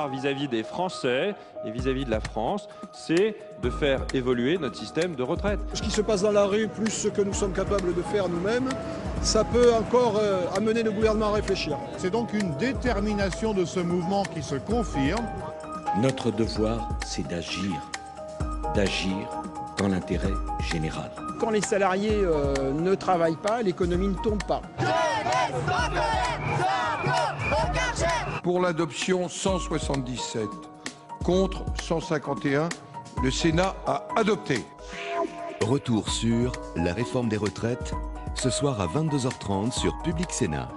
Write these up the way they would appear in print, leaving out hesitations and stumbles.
devoir vis-à-vis des Français et vis-à-vis de la France, c'est de faire évoluer notre système de retraite. Ce qui se passe dans la rue, plus ce que nous sommes capables de faire nous-mêmes, ça peut encore amener le gouvernement à réfléchir. C'est donc une détermination de ce mouvement qui se confirme. Notre devoir, c'est d'agir dans l'intérêt général. Quand les salariés ne travaillent pas, l'économie ne tourne pas. Pour l'adoption 177, contre 151, le Sénat a adopté. Retour sur la réforme des retraites, ce soir à 22h30 sur Public Sénat.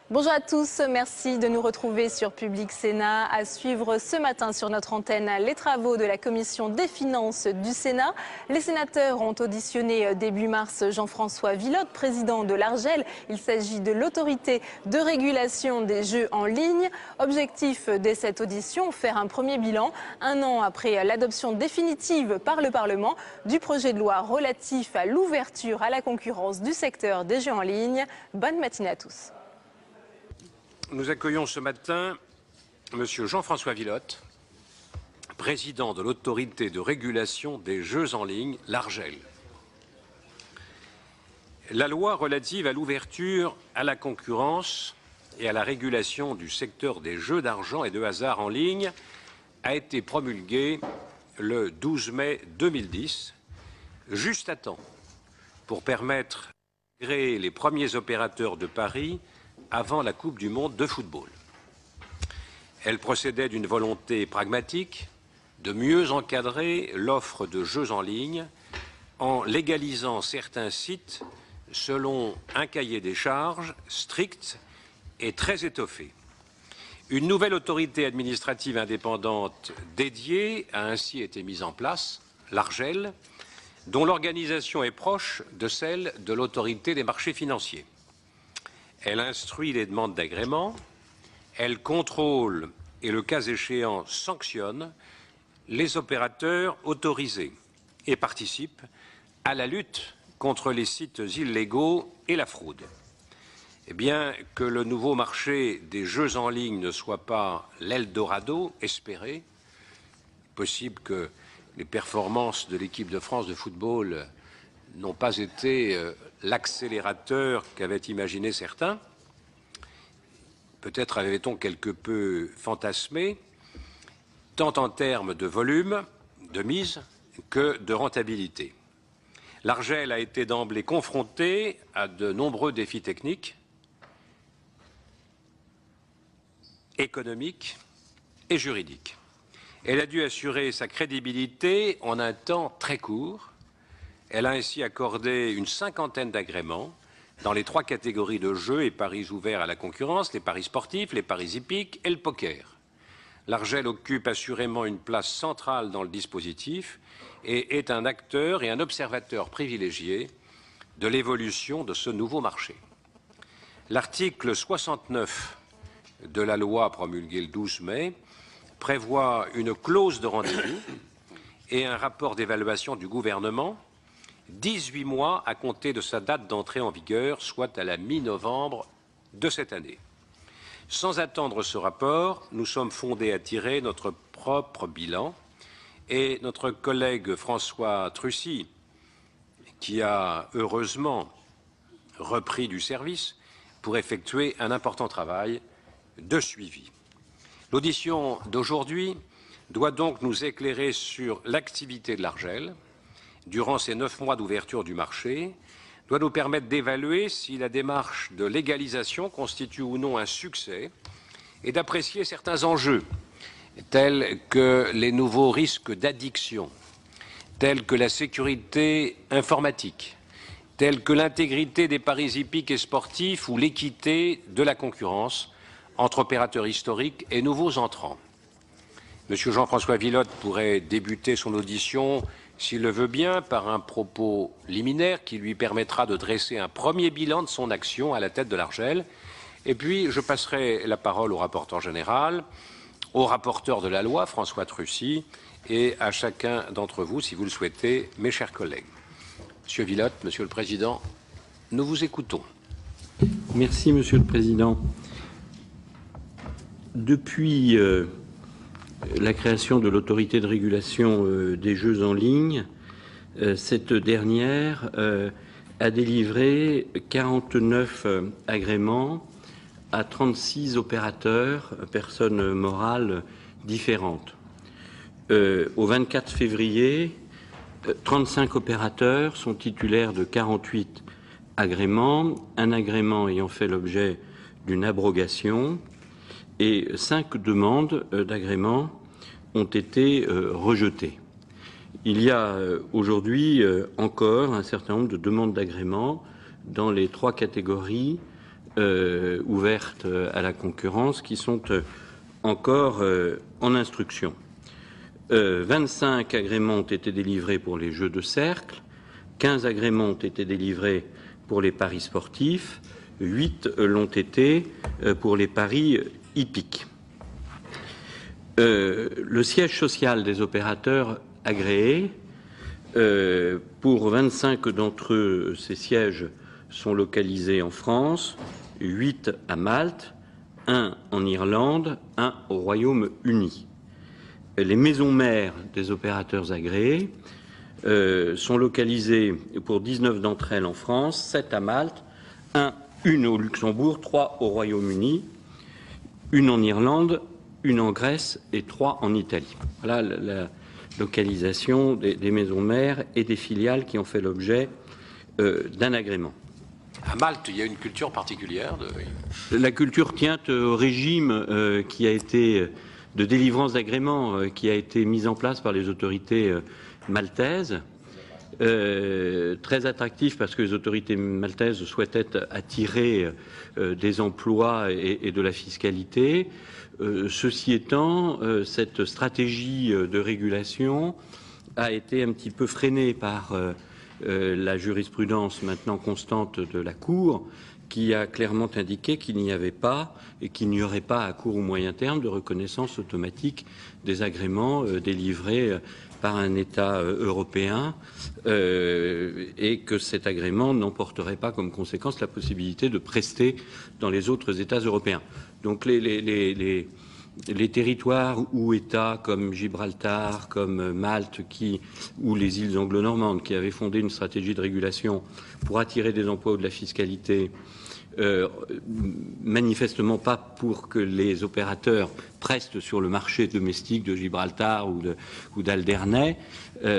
Bonjour à tous, merci de nous retrouver sur Public Sénat. À suivre ce matin sur notre antenne les travaux de la commission des finances du Sénat. Les sénateurs ont auditionné début mars Jean-François Villeotte, président de l'Argel. Il s'agit de l'autorité de régulation des jeux en ligne. Objectif de cette audition, faire un premier bilan, un an après l'adoption définitive par le Parlement du projet de loi relatif à l'ouverture à la concurrence du secteur des jeux en ligne. Bonne matinée à tous. Nous accueillons ce matin M. Jean-François Villeotte, président de l'autorité de régulation des jeux en ligne, l'Argel. La loi relative à l'ouverture à la concurrence et à la régulation du secteur des jeux d'argent et de hasard en ligne a été promulguée le 12 mai 2010, juste à temps pour permettre d'intégrer les premiers opérateurs de paris avant la Coupe du monde de football. Elle procédait d'une volonté pragmatique de mieux encadrer l'offre de jeux en ligne en légalisant certains sites selon un cahier des charges strict et très étoffé. Une nouvelle autorité administrative indépendante dédiée a ainsi été mise en place, l'Argel, dont l'organisation est proche de celle de l'autorité des marchés financiers. Elle instruit les demandes d'agrément, elle contrôle et, le cas échéant, sanctionne les opérateurs autorisés et participe à la lutte contre les sites illégaux et la fraude. Et bien que le nouveau marché des jeux en ligne ne soit pas l'Eldorado espéré, possible que les performances de l'équipe de France de football n'ont pas été l'accélérateur qu'avaient imaginé certains. Peut-être avait-on quelque peu fantasmé, tant en termes de volume, de mise, que de rentabilité. L'Argel a été d'emblée confronté à de nombreux défis techniques, économiques et juridiques. Elle a dû assurer sa crédibilité en un temps très court. Elle a ainsi accordé une cinquantaine d'agréments dans les 3 catégories de jeux et paris ouverts à la concurrence, les paris sportifs, les paris hippiques et le poker. L'Argel occupe assurément une place centrale dans le dispositif et est un acteur et un observateur privilégié de l'évolution de ce nouveau marché. L'article 69 de la loi promulguée le 12 mai prévoit une clause de rendez-vous et un rapport d'évaluation du gouvernement 18 mois à compter de sa date d'entrée en vigueur, soit à la mi-novembre de cette année. Sans attendre ce rapport, nous sommes fondés à tirer notre propre bilan et notre collègue François Trucy, qui a heureusement repris du service pour effectuer un important travail de suivi. L'audition d'aujourd'hui doit donc nous éclairer sur l'activité de l'Argel durant ces 9 mois d'ouverture du marché, doit nous permettre d'évaluer si la démarche de légalisation constitue ou non un succès et d'apprécier certains enjeux, tels que les nouveaux risques d'addiction, tels que la sécurité informatique, tels que l'intégrité des paris hippiques et sportifs ou l'équité de la concurrence entre opérateurs historiques et nouveaux entrants. M. Jean-François Villeotte pourrait débuter son audition, s'il le veut bien, par un propos liminaire qui lui permettra de dresser un premier bilan de son action à la tête de l'Argel. Et puis, je passerai la parole au rapporteur général, au rapporteur de la loi, François Trucy, et à chacun d'entre vous, si vous le souhaitez, mes chers collègues. Monsieur Villot, Monsieur le Président, nous vous écoutons. Merci, Monsieur le Président. Depuis la création de l'autorité de régulation des jeux en ligne, cette dernière a délivré 49 agréments à 36 opérateurs, personnes morales différentes. Au 24 février, 35 opérateurs sont titulaires de 48 agréments, un agrément ayant fait l'objet d'une abrogation et 5 demandes d'agrément ont été rejetées. Il y a aujourd'hui encore un certain nombre de demandes d'agrément dans les 3 catégories ouvertes à la concurrence qui sont encore en instruction. 25 agréments ont été délivrés pour les jeux de cercle, 15 agréments ont été délivrés pour les paris sportifs, 8 l'ont été pour les paris hippiques. Le siège social des opérateurs agréés, pour 25 d'entre eux, ces sièges sont localisés en France, 8 à Malte, 1 en Irlande, 1 au Royaume-Uni. Les maisons mères des opérateurs agréés sont localisées pour 19 d'entre elles en France, 7 à Malte, 1 au Luxembourg, 3 au Royaume-Uni, 1 en Irlande, 1 en Grèce et 3 en Italie. Voilà la localisation des maisons mères et des filiales qui ont fait l'objet d'un agrément. À Malte, il y a une culture particulière La culture tient au régime qui a été de délivrance d'agrément qui a été mise en place par les autorités maltaises. Très attractif parce que les autorités maltaises souhaitaient attirer des emplois et de la fiscalité. Ceci étant, cette stratégie de régulation a été un petit peu freinée par la jurisprudence maintenant constante de la Cour, qui a clairement indiqué qu'il n'y avait pas et qu'il n'y aurait pas à court ou moyen terme de reconnaissance automatique des agréments délivrés par un État européen et que cet agrément n'emporterait pas comme conséquence la possibilité de prester dans les autres États européens. Donc les territoires ou États comme Gibraltar, comme Malte ou les îles anglo-normandes qui avaient fondé une stratégie de régulation pour attirer des emplois ou de la fiscalité, manifestement pas pour que les opérateurs prestent sur le marché domestique de Gibraltar ou d'Alderney,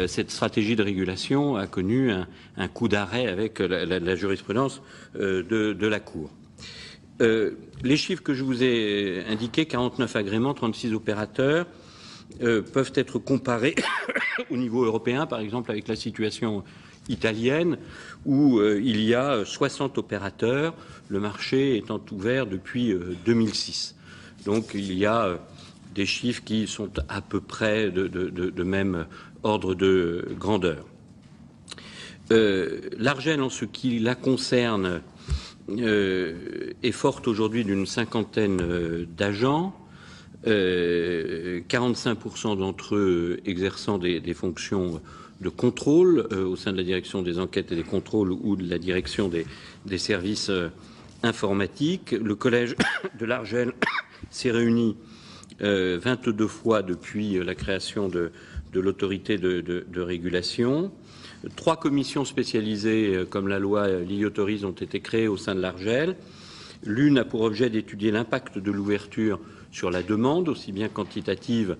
cette stratégie de régulation a connu un coup d'arrêt avec la jurisprudence de la Cour. Les chiffres que je vous ai indiqués, 49 agréments, 36 opérateurs, peuvent être comparés au niveau européen, par exemple avec la situation italienne, où il y a 60 opérateurs, le marché étant ouvert depuis 2006. Donc il y a des chiffres qui sont à peu près de même ordre de grandeur. L'Argel, en ce qui la concerne, est forte aujourd'hui d'une 50aine d'agents, 45% d'entre eux exerçant des fonctions de contrôle au sein de la direction des enquêtes et des contrôles ou de la direction des services informatiques. Le collège de l'Argel s'est réuni 22 fois depuis la création de l'autorité de régulation. 3 commissions spécialisées, comme la loi l'y autorise, ont été créées au sein de l'Argel. L'une a pour objet d'étudier l'impact de l'ouverture sur la demande, aussi bien quantitative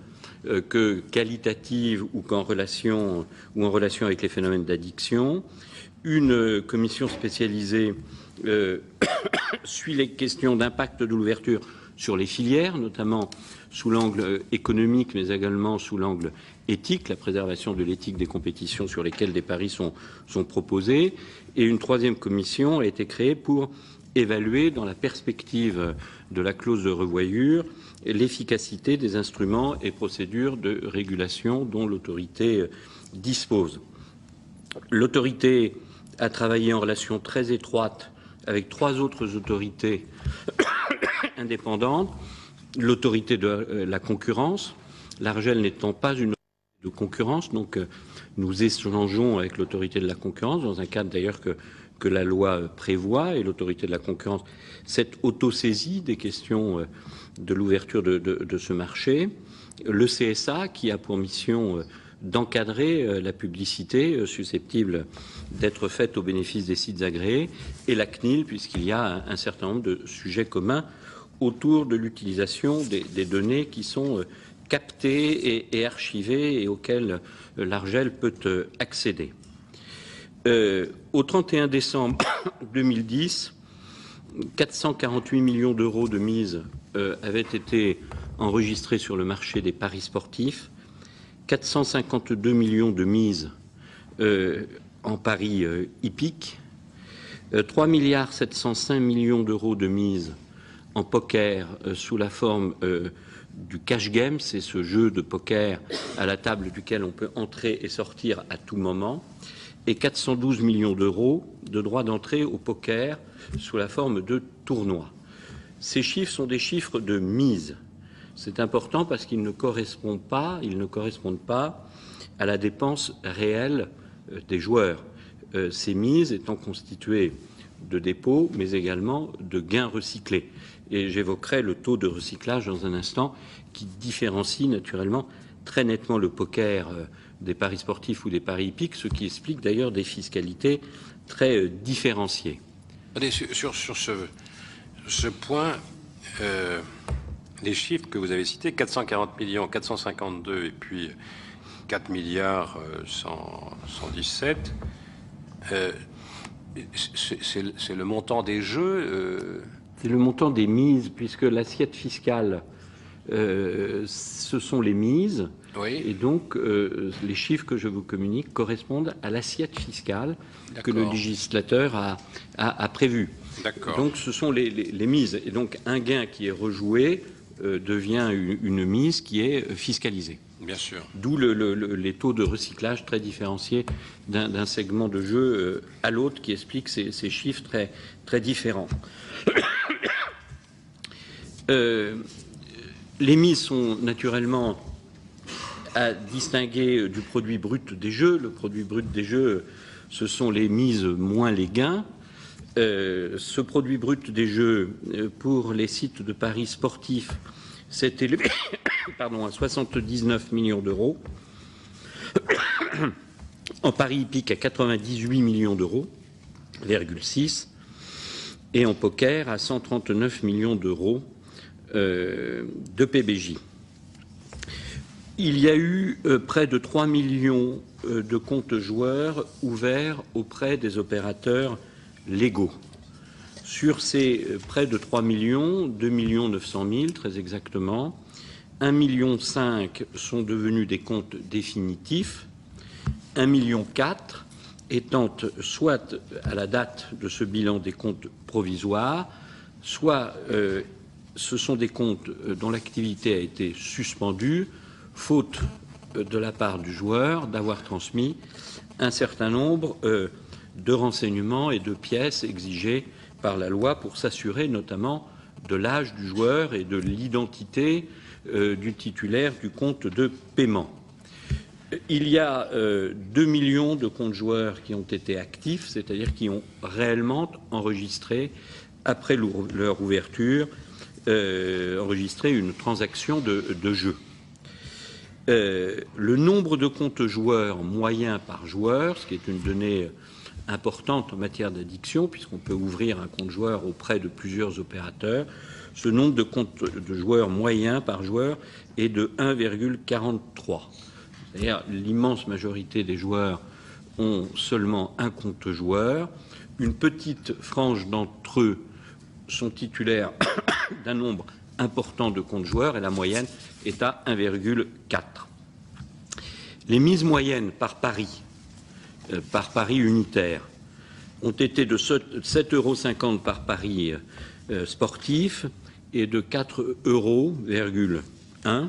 que qualitative ou en relation avec les phénomènes d'addiction. Une commission spécialisée suit les questions d'impact de l'ouverture sur les filières, notamment sous l'angle économique, mais également sous l'angle éthique, la préservation de l'éthique des compétitions sur lesquelles des paris sont proposés. Et une 3e commission a été créée pour évaluer, dans la perspective de la clause de revoyure, l'efficacité des instruments et procédures de régulation dont l'autorité dispose. L'autorité a travaillé en relation très étroite avec 3 autres autorités indépendantes, l'autorité de la concurrence, l'ARJEL n'étant pas une autorité de concurrence, donc nous échangeons avec l'autorité de la concurrence, dans un cadre d'ailleurs que la loi prévoit, et l'autorité de la concurrence s'est autosaisie des questions de l'ouverture de ce marché. Le CSA, qui a pour mission d'encadrer la publicité susceptible d'être faite au bénéfice des sites agréés, et la CNIL, puisqu'il y a un certain nombre de sujets communs autour de l'utilisation des données qui sont captées et archivées et auxquelles l'ARJEL peut accéder. Au 31 décembre 2010, 448 millions d'euros de mise avaient été enregistrés sur le marché des paris sportifs, 452 millions de mises en paris hippiques, 3 705 millions d'euros de mises en poker sous la forme du cash game, c'est ce jeu de poker à la table duquel on peut entrer et sortir à tout moment, et 412 millions d'euros de droits d'entrée au poker sous la forme de tournois. Ces chiffres sont des chiffres de mise. C'est important parce qu'ils ne correspondent pas à la dépense réelle des joueurs. Ces mises étant constituées de dépôts, mais également de gains recyclés. Et j'évoquerai le taux de recyclage dans un instant, qui différencie naturellement très nettement le poker des paris sportifs ou des paris hippiques, ce qui explique d'ailleurs des fiscalités très différenciées. Sur ce point, les chiffres que vous avez cités, 440 millions, 452 et puis 4 milliards 117, c'est le montant des jeux C'est le montant des mises, puisque l'assiette fiscale, ce sont les mises. Oui. Et donc, les chiffres que je vous communique correspondent à l'assiette fiscale que le législateur a prévue. D'accord. Donc, ce sont les mises. Et donc, un gain qui est rejoué devient une mise qui est fiscalisée. Bien sûr. D'où les taux de recyclage très différenciés d'un segment de jeu à l'autre, qui explique ces chiffres très, très différents. Les mises sont naturellement à distinguer du produit brut des jeux. Le produit brut des jeux, ce sont les mises moins les gains. Ce produit brut des jeux, pour les sites de paris sportifs, s'est élevé à 79 millions d'euros. En paris hippique, à 98 millions d'euros, 6, et en poker à 139 millions d'euros de PBJ. Il y a eu près de 3 millions de comptes joueurs ouverts auprès des opérateurs légaux. Sur ces près de 3 millions, 2 900 000 très exactement, 1,5 million sont devenus des comptes définitifs, 1,4 million étant soit à la date de ce bilan des comptes provisoires, soit ce sont des comptes dont l'activité a été suspendue, faute de la part du joueur d'avoir transmis un certain nombre de renseignements et de pièces exigées par la loi pour s'assurer notamment de l'âge du joueur et de l'identité du titulaire du compte de paiement. Il y a 2 millions de comptes joueurs qui ont été actifs, c'est-à-dire qui ont réellement enregistré, après leur ouverture, enregistré une transaction de jeu. Le nombre de comptes joueurs moyens par joueur, ce qui est une donnée importante en matière d'addiction, puisqu'on peut ouvrir un compte joueur auprès de plusieurs opérateurs, ce nombre de comptes de joueurs moyens par joueur est de 1,43. C'est-à-dire l'immense majorité des joueurs ont seulement un compte joueur. Une petite frange d'entre eux sont titulaires d'un nombre important de comptes joueurs et la moyenne est à 1,4. Les mises moyennes par pari unitaire, ont été de 7,50 € par pari sportif et de 4,1 €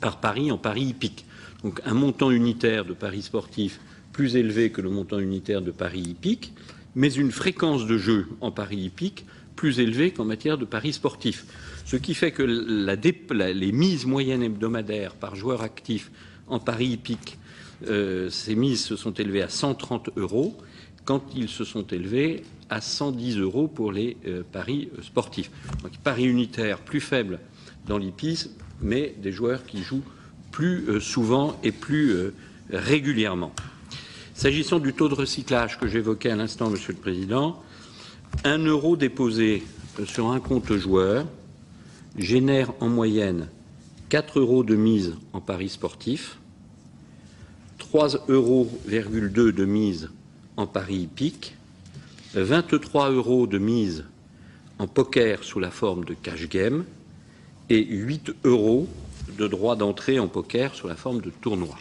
par pari en pari hippique. Donc un montant unitaire de paris sportif plus élevé que le montant unitaire de paris hippique, mais une fréquence de jeu en paris hippique plus élevée qu'en matière de paris sportifs. Ce qui fait que les mises moyennes hebdomadaires par joueur actif en paris hippique, ces mises se sont élevées à 130 € quand ils se sont élevés à 110 € pour les paris sportifs. Donc, paris unitaires plus faibles dans l'hippisme, mais des joueurs qui jouent plus souvent et plus régulièrement. S'agissant du taux de recyclage que j'évoquais à l'instant, Monsieur le Président, 1 € déposé sur un compte joueur génère en moyenne 4 € de mise en paris sportif, 3,2 € de mise en paris hippique, 23 € de mise en poker sous la forme de cash game et 8 € de droit d'entrée en poker sous la forme de tournoi.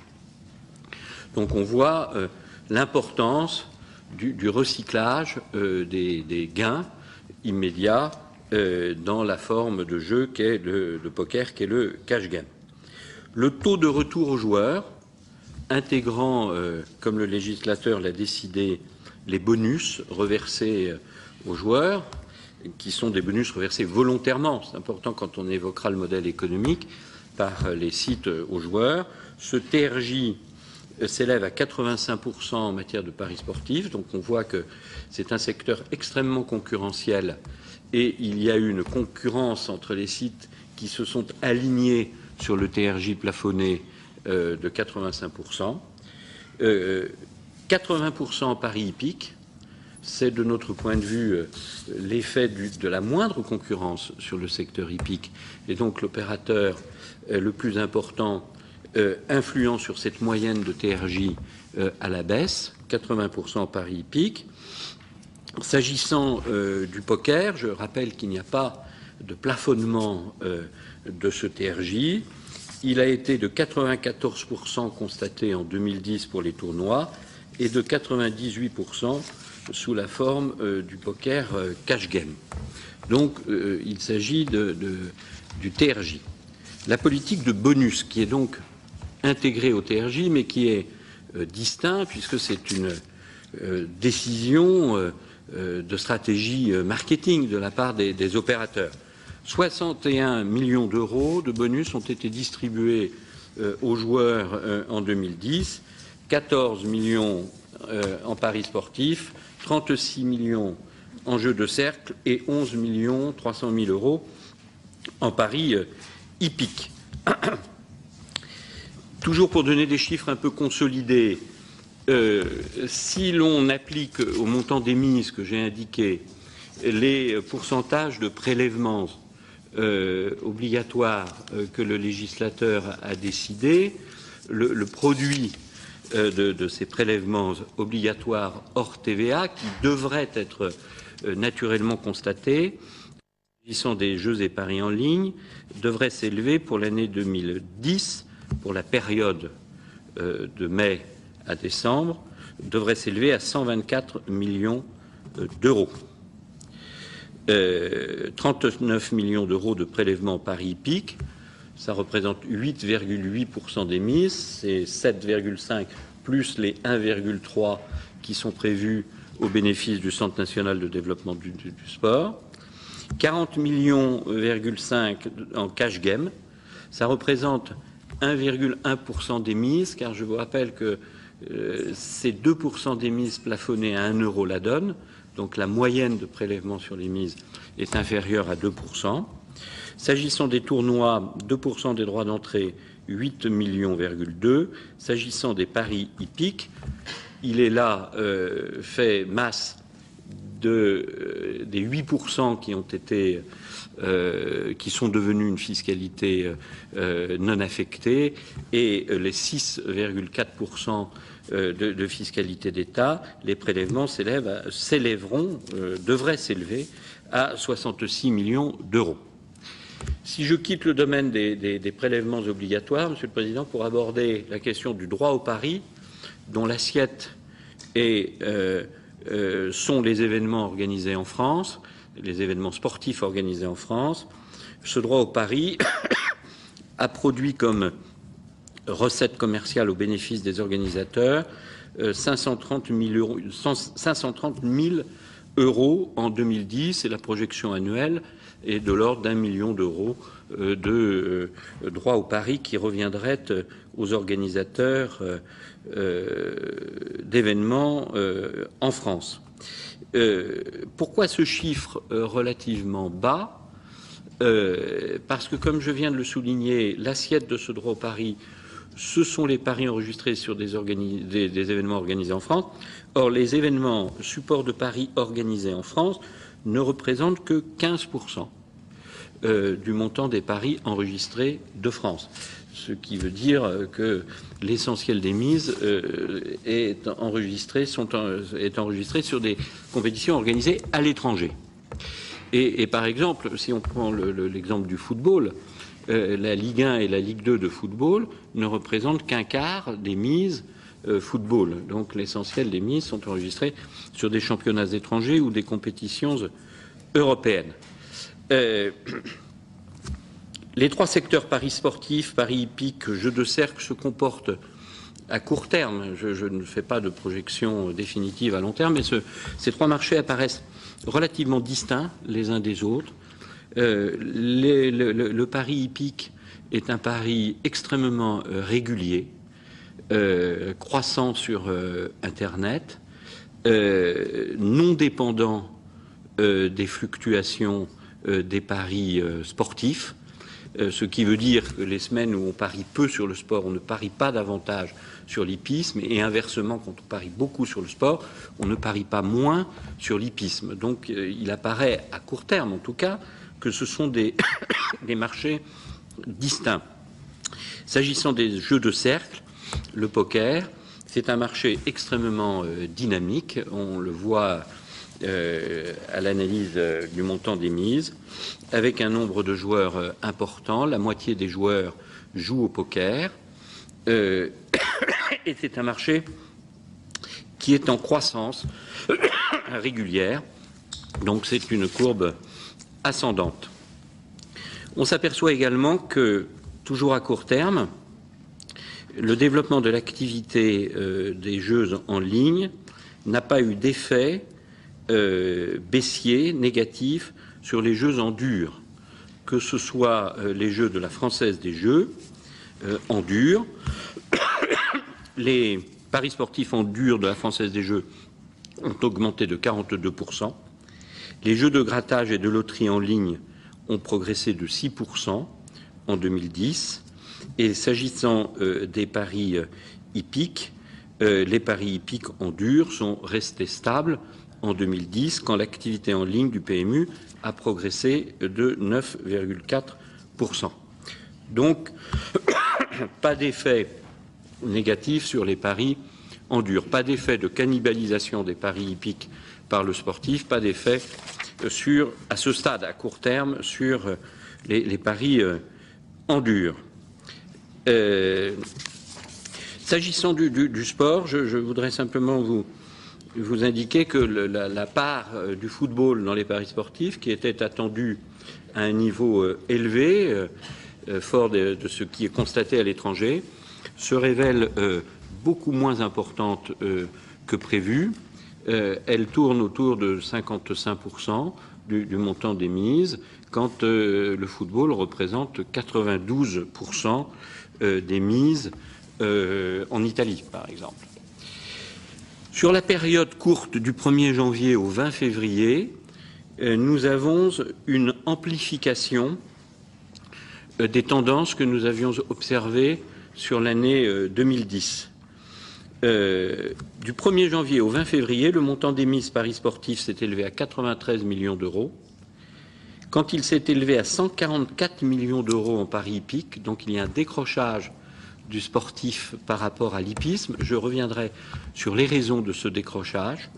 Donc on voit l'importance du recyclage des gains immédiats dans la forme de jeu qu'est le poker, qu'est le cash game. Le taux de retour aux joueurs, intégrant, comme le législateur l'a décidé, les bonus reversés aux joueurs, qui sont des bonus reversés volontairement, c'est important quand on évoquera le modèle économique, par les sites aux joueurs. Ce TRJ s'élève à 85% en matière de paris sportifs, donc on voit que c'est un secteur extrêmement concurrentiel et il y a eu une concurrence entre les sites qui se sont alignés sur le TRJ plafonné de 85%. 80% en paris hippique, c'est de notre point de vue l'effet de la moindre concurrence sur le secteur hippique et donc l'opérateur le plus important influent sur cette moyenne de TRJ à la baisse, 80% en paris hippique. S'agissant du poker, je rappelle qu'il n'y a pas de plafonnement de ce TRJ. Il a été de 94% constaté en 2010 pour les tournois et de 98% sous la forme du poker cash game. Donc il s'agit du TRJ. La politique de bonus, qui est donc intégrée au TRJ, mais qui est distinct, puisque c'est une décision de stratégie marketing de la part des opérateurs. 61 millions d'euros de bonus ont été distribués aux joueurs en 2010, 14 millions en paris sportifs, 36 millions en jeux de cercle et 11 300 000 € en paris hippique. Toujours pour donner des chiffres un peu consolidés, si l'on applique au montant des mises que j'ai indiqué les pourcentages de prélèvements obligatoires que le législateur a décidé, le produit de ces prélèvements obligatoires hors TVA, qui devraient être naturellement constatés, s'agissant des jeux et paris en ligne, devrait s'élever pour l'année 2010, pour la période de mai à décembre, devrait s'élever à 124 millions d'euros. 39 millions d'euros de prélèvements paris hippiques, ça représente 8,8% des mises, c'est 7,5 plus les 1,3 qui sont prévus au bénéfice du Centre national de développement du sport. 40,5 millions en cash game, ça représente 1,1% des mises, car je vous rappelle que c'est 2% des mises plafonnées à 1 € la donne, donc la moyenne de prélèvement sur les mises est inférieure à 2%. S'agissant des tournois, 2% des droits d'entrée, 8,2 millions. S'agissant des paris hippiques, il est là fait masse des 8% qui ont été, qui sont devenus une fiscalité non affectée et les 6,4% de fiscalité d'État, les prélèvements s'élèveront, devraient s'élever à 66 millions d'euros. Si je quitte le domaine des prélèvements obligatoires, Monsieur le Président, pour aborder la question du droit au pari, dont l'assiette sont les événements organisés en France, les événements sportifs organisés en France, ce droit au pari a produit comme recette commerciale au bénéfice des organisateurs 530 000 € en 2010 et la projection annuelle et de l'ordre d'1 million d'euros de droits au pari qui reviendraient aux organisateurs d'événements en France. Pourquoi ce chiffre relativement bas ? Parce que, comme je viens de le souligner, l'assiette de ce droit au pari, ce sont les paris enregistrés sur des événements organisés en France. Or, les événements supports de paris organisés en France ne représentent que 15% du montant des paris enregistrés de France. Ce qui veut dire que l'essentiel des mises est enregistré sur des compétitions organisées à l'étranger. Et par exemple, si on prend l'exemple du football, la Ligue 1 et la Ligue 2 de football ne représentent qu'un quart des mises football. Donc l'essentiel des mises sont enregistrées sur des championnats étrangers ou des compétitions européennes. Les trois secteurs paris sportifs, paris hippiques, jeux de cercle se comportent à court terme. Je ne fais pas de projection définitive à long terme, mais ces trois marchés apparaissent relativement distincts les uns des autres. Le pari hippique est un pari extrêmement régulier, croissant sur Internet, non dépendant des fluctuations des paris sportifs, ce qui veut dire que les semaines où on parie peu sur le sport, on ne parie pas davantage sur l'hippisme, et inversement, quand on parie beaucoup sur le sport, on ne parie pas moins sur l'hippisme. Donc il apparaît, à court terme en tout cas, que ce sont des marchés distincts. S'agissant des jeux de cercle, le poker, c'est un marché extrêmement dynamique. On le voit à l'analyse du montant des mises, avec un nombre de joueurs important. La moitié des joueurs jouent au poker. Et c'est un marché qui est en croissance régulière. Donc c'est une courbe ascendante. On s'aperçoit également que, toujours à court terme, le développement de l'activité des jeux en ligne n'a pas eu d'effet baissier, négatif, sur les jeux en dur, que ce soit les jeux de la Française des Jeux en dur, les paris sportifs en dur de la Française des Jeux ont augmenté de 42%, les jeux de grattage et de loterie en ligne ont progressé de 6% en 2010, et s'agissant des paris hippiques, les paris hippiques en dur sont restés stables en 2010, quand l'activité en ligne du PMU a progressé de 9,4%. Donc, pas d'effet négatif sur les paris en dur, pas d'effet de cannibalisation des paris hippiques par le sportif, pas d'effet à ce stade, à court terme, sur les paris en dur. S'agissant du sport, je voudrais simplement vous indiquer que la part du football dans les paris sportifs, qui était attendue à un niveau élevé, fort de ce qui est constaté à l'étranger, se révèle beaucoup moins importante que prévu. Elle tourne autour de 55% du montant des mises, quand le football représente 92% des mises en Italie, par exemple. Sur la période courte du 1er janvier au 20 février, nous avons une amplification des tendances que nous avions observées sur l'année 2010. Du 1er janvier au 20 février, le montant des mises paris sportifs s'est élevé à 93 millions d'euros. Quand il s'est élevé à 144 millions d'euros en paris hippiques, donc il y a un décrochage du sportif par rapport à l'hippisme. Je reviendrai sur les raisons de ce décrochage.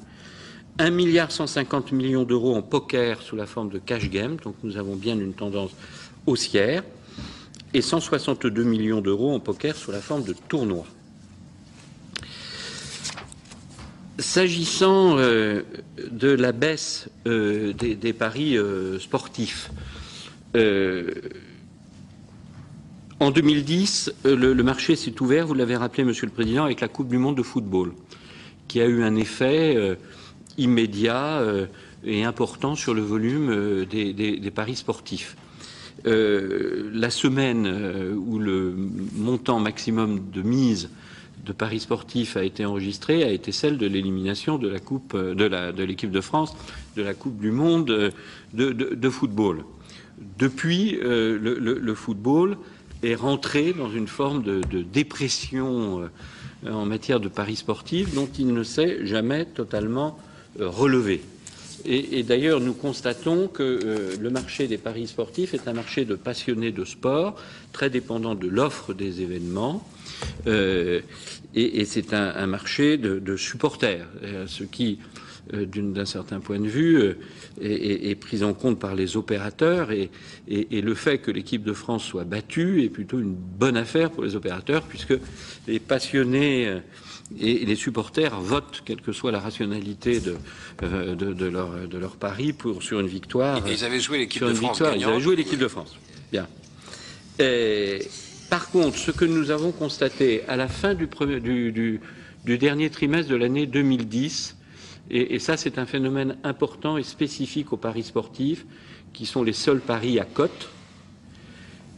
1,150 milliard d'euros en poker sous la forme de cash game, donc nous avons bien une tendance haussière, et 162 millions d'euros en poker sous la forme de tournoi. S'agissant de la baisse des paris sportifs, en 2010, le marché s'est ouvert, vous l'avez rappelé, Monsieur le Président, avec la Coupe du Monde de football, qui a eu un effet immédiat et important sur le volume des paris sportifs. La semaine où le montant maximum de mise de paris sportifs a été enregistré a été celle de l'élimination de la coupe de l'équipe de France de la Coupe du Monde de football. Depuis, le football est rentré dans une forme de dépression en matière de paris sportifs dont il ne s'est jamais totalement relevé. Et d'ailleurs, nous constatons que le marché des paris sportifs est un marché de passionnés de sport, très dépendant de l'offre des événements, et c'est un marché de supporters, ce qui, d'un certain point de vue, est pris en compte par les opérateurs, et le fait que l'équipe de France soit battue est plutôt une bonne affaire pour les opérateurs, puisque les passionnés et les supporters votent, quelle que soit la rationalité de leur pari, sur une victoire. Ils avaient joué l'équipe de France. Ils avaient joué l'équipe de France. Bien. Par contre, ce que nous avons constaté à la fin du dernier trimestre de l'année 2010, et ça c'est un phénomène important et spécifique aux paris sportifs, qui sont les seuls paris à cote,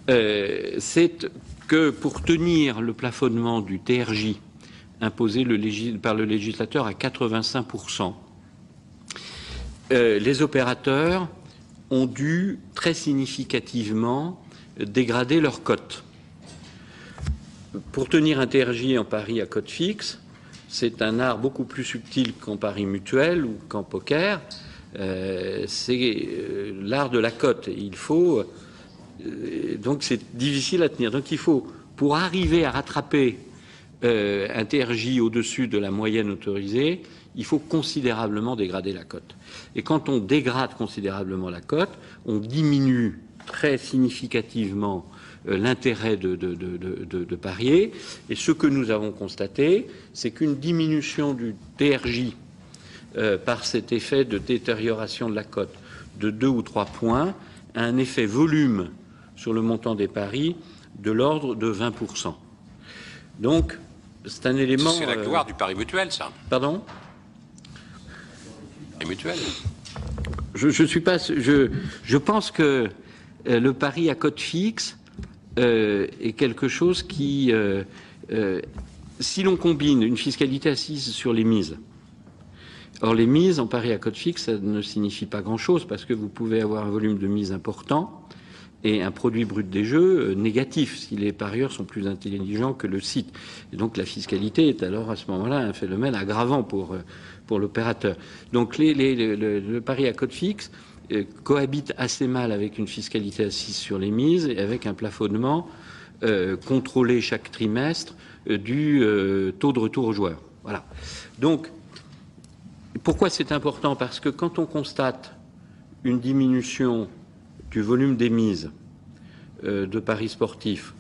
c'est que pour tenir le plafonnement du TRJ imposé par le législateur à 85%, les opérateurs ont dû très significativement dégrader leur cote. Pour tenir un TRJ en pari à cote fixe, c'est un art beaucoup plus subtil qu'en pari mutuel ou qu'en poker. C'est l'art de la cote. Il faut donc c'est difficile à tenir. Donc il faut, pour arriver à rattraper un TRJ au-dessus de la moyenne autorisée, il faut considérablement dégrader la cote. Et quand on dégrade considérablement la cote, on diminue très significativement l'intérêt de parier. Et ce que nous avons constaté, c'est qu'une diminution du TRJ par cet effet de détérioration de la cote de 2 ou 3 points a un effet volume sur le montant des paris de l'ordre de 20%. Donc, c'est un élément... C'est la gloire du pari mutuel, ça. Pardon ? Pari mutuel. Je pense que le pari à cote fixe est quelque chose qui, si l'on combine une fiscalité assise sur les mises, or les mises en pari à cote fixe, ça ne signifie pas grand-chose parce que vous pouvez avoir un volume de mise important et un produit brut des jeux négatif si les parieurs sont plus intelligents que le site. Et donc la fiscalité est alors à ce moment-là un phénomène aggravant pour l'opérateur. Donc le pari à cote fixe cohabite assez mal avec une fiscalité assise sur les mises et avec un plafonnement contrôlé chaque trimestre du taux de retour aux joueurs. Voilà. Donc, pourquoi c'est important ? Parce que quand on constate une diminution du volume des mises de paris sportifs,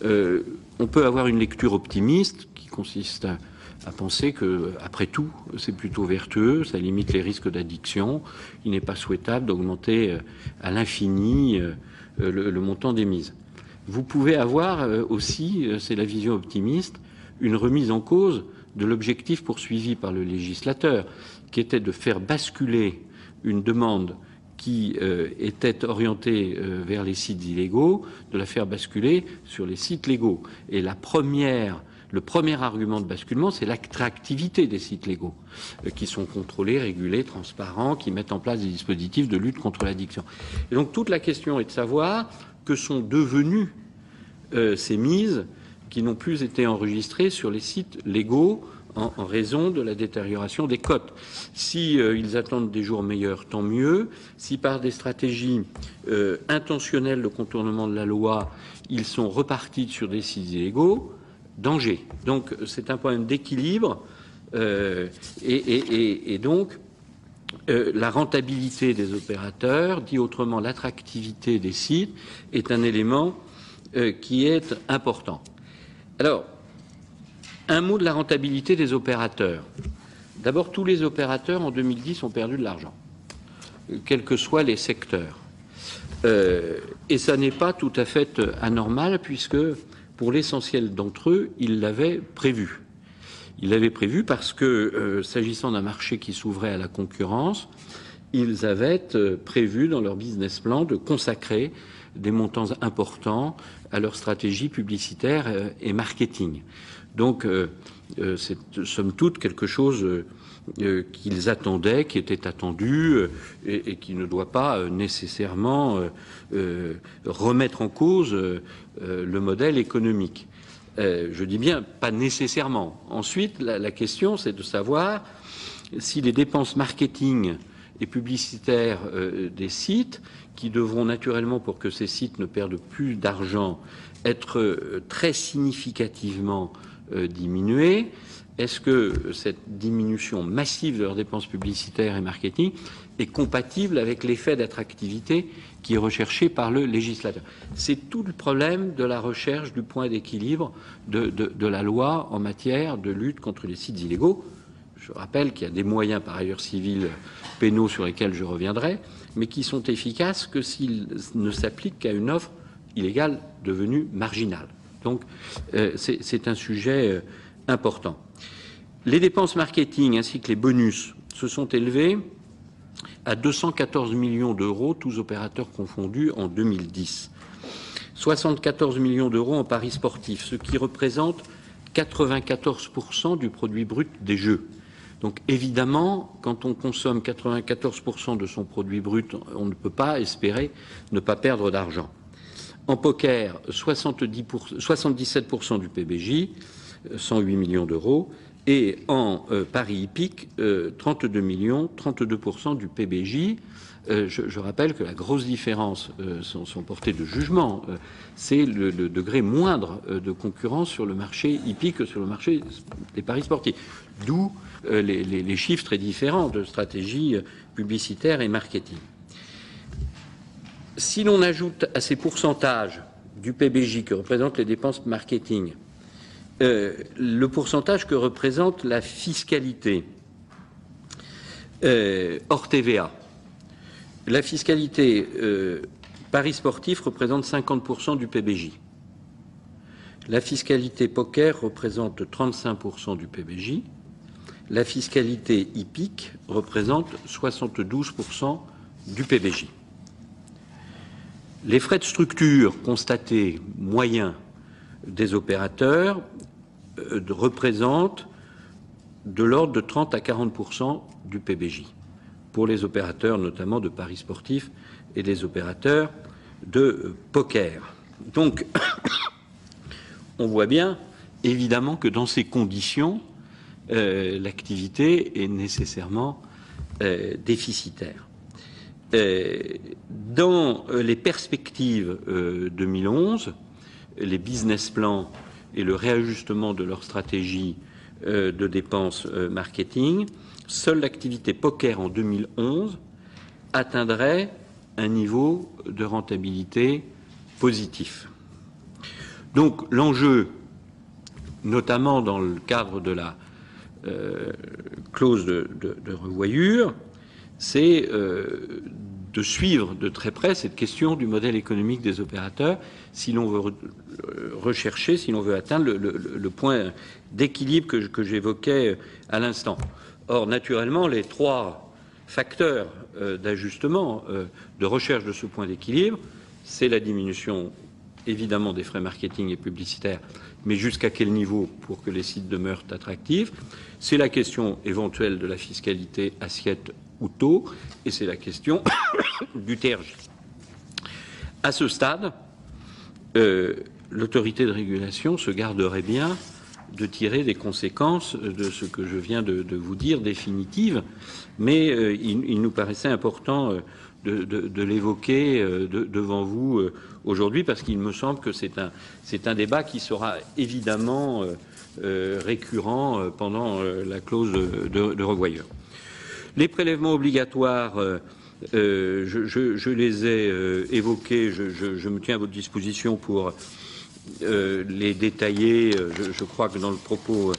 on peut avoir une lecture optimiste qui consiste à penser que, après tout, c'est plutôt vertueux, ça limite les risques d'addiction, il n'est pas souhaitable d'augmenter à l'infini le montant des mises. Vous pouvez avoir aussi, c'est la vision optimiste, une remise en cause de l'objectif poursuivi par le législateur, qui était de faire basculer une demande qui était orientée vers les sites illégaux, de la faire basculer sur les sites légaux. Et le premier argument de basculement, c'est l'attractivité des sites légaux, qui sont contrôlés, régulés, transparents, qui mettent en place des dispositifs de lutte contre l'addiction. Et donc toute la question est de savoir que sont devenues ces mises qui n'ont plus été enregistrées sur les sites légaux en raison de la détérioration des cotes. Si ils attendent des jours meilleurs, tant mieux. Si par des stratégies intentionnelles de contournement de la loi, ils sont repartis sur des sites illégaux, danger. Donc c'est un problème d'équilibre et donc la rentabilité des opérateurs, dit autrement l'attractivité des sites, est un élément qui est important. Alors, un mot de la rentabilité des opérateurs. D'abord, tous les opérateurs en 2010 ont perdu de l'argent, quels que soient les secteurs. Et ça n'est pas tout à fait anormal puisque, pour l'essentiel d'entre eux, ils l'avaient prévu. Ils l'avaient prévu parce que, s'agissant d'un marché qui s'ouvrait à la concurrence, ils avaient prévu dans leur business plan de consacrer des montants importants à leur stratégie publicitaire et marketing. Donc, c'est somme toute quelque chose qu'ils attendaient, qui était attendu et qui ne doit pas nécessairement remettre en cause le modèle économique. Je dis bien pas nécessairement. Ensuite, la question, c'est de savoir si les dépenses marketing et publicitaires des sites, qui devront naturellement, pour que ces sites ne perdent plus d'argent, être très significativement diminuées, est-ce que cette diminution massive de leurs dépenses publicitaires et marketing est compatible avec l'effet d'attractivité qui est recherché par le législateur? C'est tout le problème de la recherche du point d'équilibre de la loi en matière de lutte contre les sites illégaux. Je rappelle qu'il y a des moyens, par ailleurs civils, pénaux, sur lesquels je reviendrai, mais qui sont efficaces que s'ils ne s'appliquent qu'à une offre illégale devenue marginale. Donc, c'est un sujet important. Les dépenses marketing ainsi que les bonus se sont élevés à 214 millions d'euros, tous opérateurs confondus, en 2010. 74 millions d'euros en paris sportifs, ce qui représente 94% du produit brut des jeux. Donc évidemment, quand on consomme 94% de son produit brut, on ne peut pas espérer ne pas perdre d'argent. En poker, 77% du PBJ, 108 millions d'euros, et en paris hippique, 32 millions, 32% du PBJ. Je rappelle que la grosse différence, sans portée de jugement, c'est le degré moindre de concurrence sur le marché hippique que sur le marché des paris sportifs. D'où les chiffres très différents de stratégie publicitaire et marketing. Si l'on ajoute à ces pourcentages du PBJ que représentent les dépenses marketing, le pourcentage que représente la fiscalité hors TVA, la fiscalité paris sportif représente 50% du PBJ. La fiscalité poker représente 35% du PBJ. La fiscalité hippique représente 72% du PBJ. Les frais de structure constatés moyens des opérateurs représentent de l'ordre de 30 à 40% du PBJ, pour les opérateurs notamment de paris sportifs et les opérateurs de poker. Donc, on voit bien, évidemment, que dans ces conditions, l'activité est nécessairement déficitaire. Dans les perspectives 2011, les business plans et le réajustement de leur stratégie de dépenses marketing, seule l'activité poker en 2011 atteindrait un niveau de rentabilité positif. Donc l'enjeu, notamment dans le cadre de la clause de revoyure, c'est de suivre de très près cette question du modèle économique des opérateurs si l'on veut rechercher, si l'on veut atteindre le point d'équilibre que j'évoquais à l'instant. Or, naturellement, les trois facteurs d'ajustement, de recherche de ce point d'équilibre, c'est la diminution évidemment des frais marketing et publicitaires, mais jusqu'à quel niveau pour que les sites demeurent attractifs. C'est la question éventuelle de la fiscalité assiette ou taux, et c'est la question du TRJ. À ce stade, l'autorité de régulation se garderait bien de tirer des conséquences de ce que je viens de vous dire définitives, mais il nous paraissait important de l'évoquer devant vous aujourd'hui, parce qu'il me semble que c'est un débat qui sera évidemment récurrent pendant la clause de revoyure. Les prélèvements obligatoires, je les ai évoqués, je me tiens à votre disposition pour les détailler. Je crois que dans le propos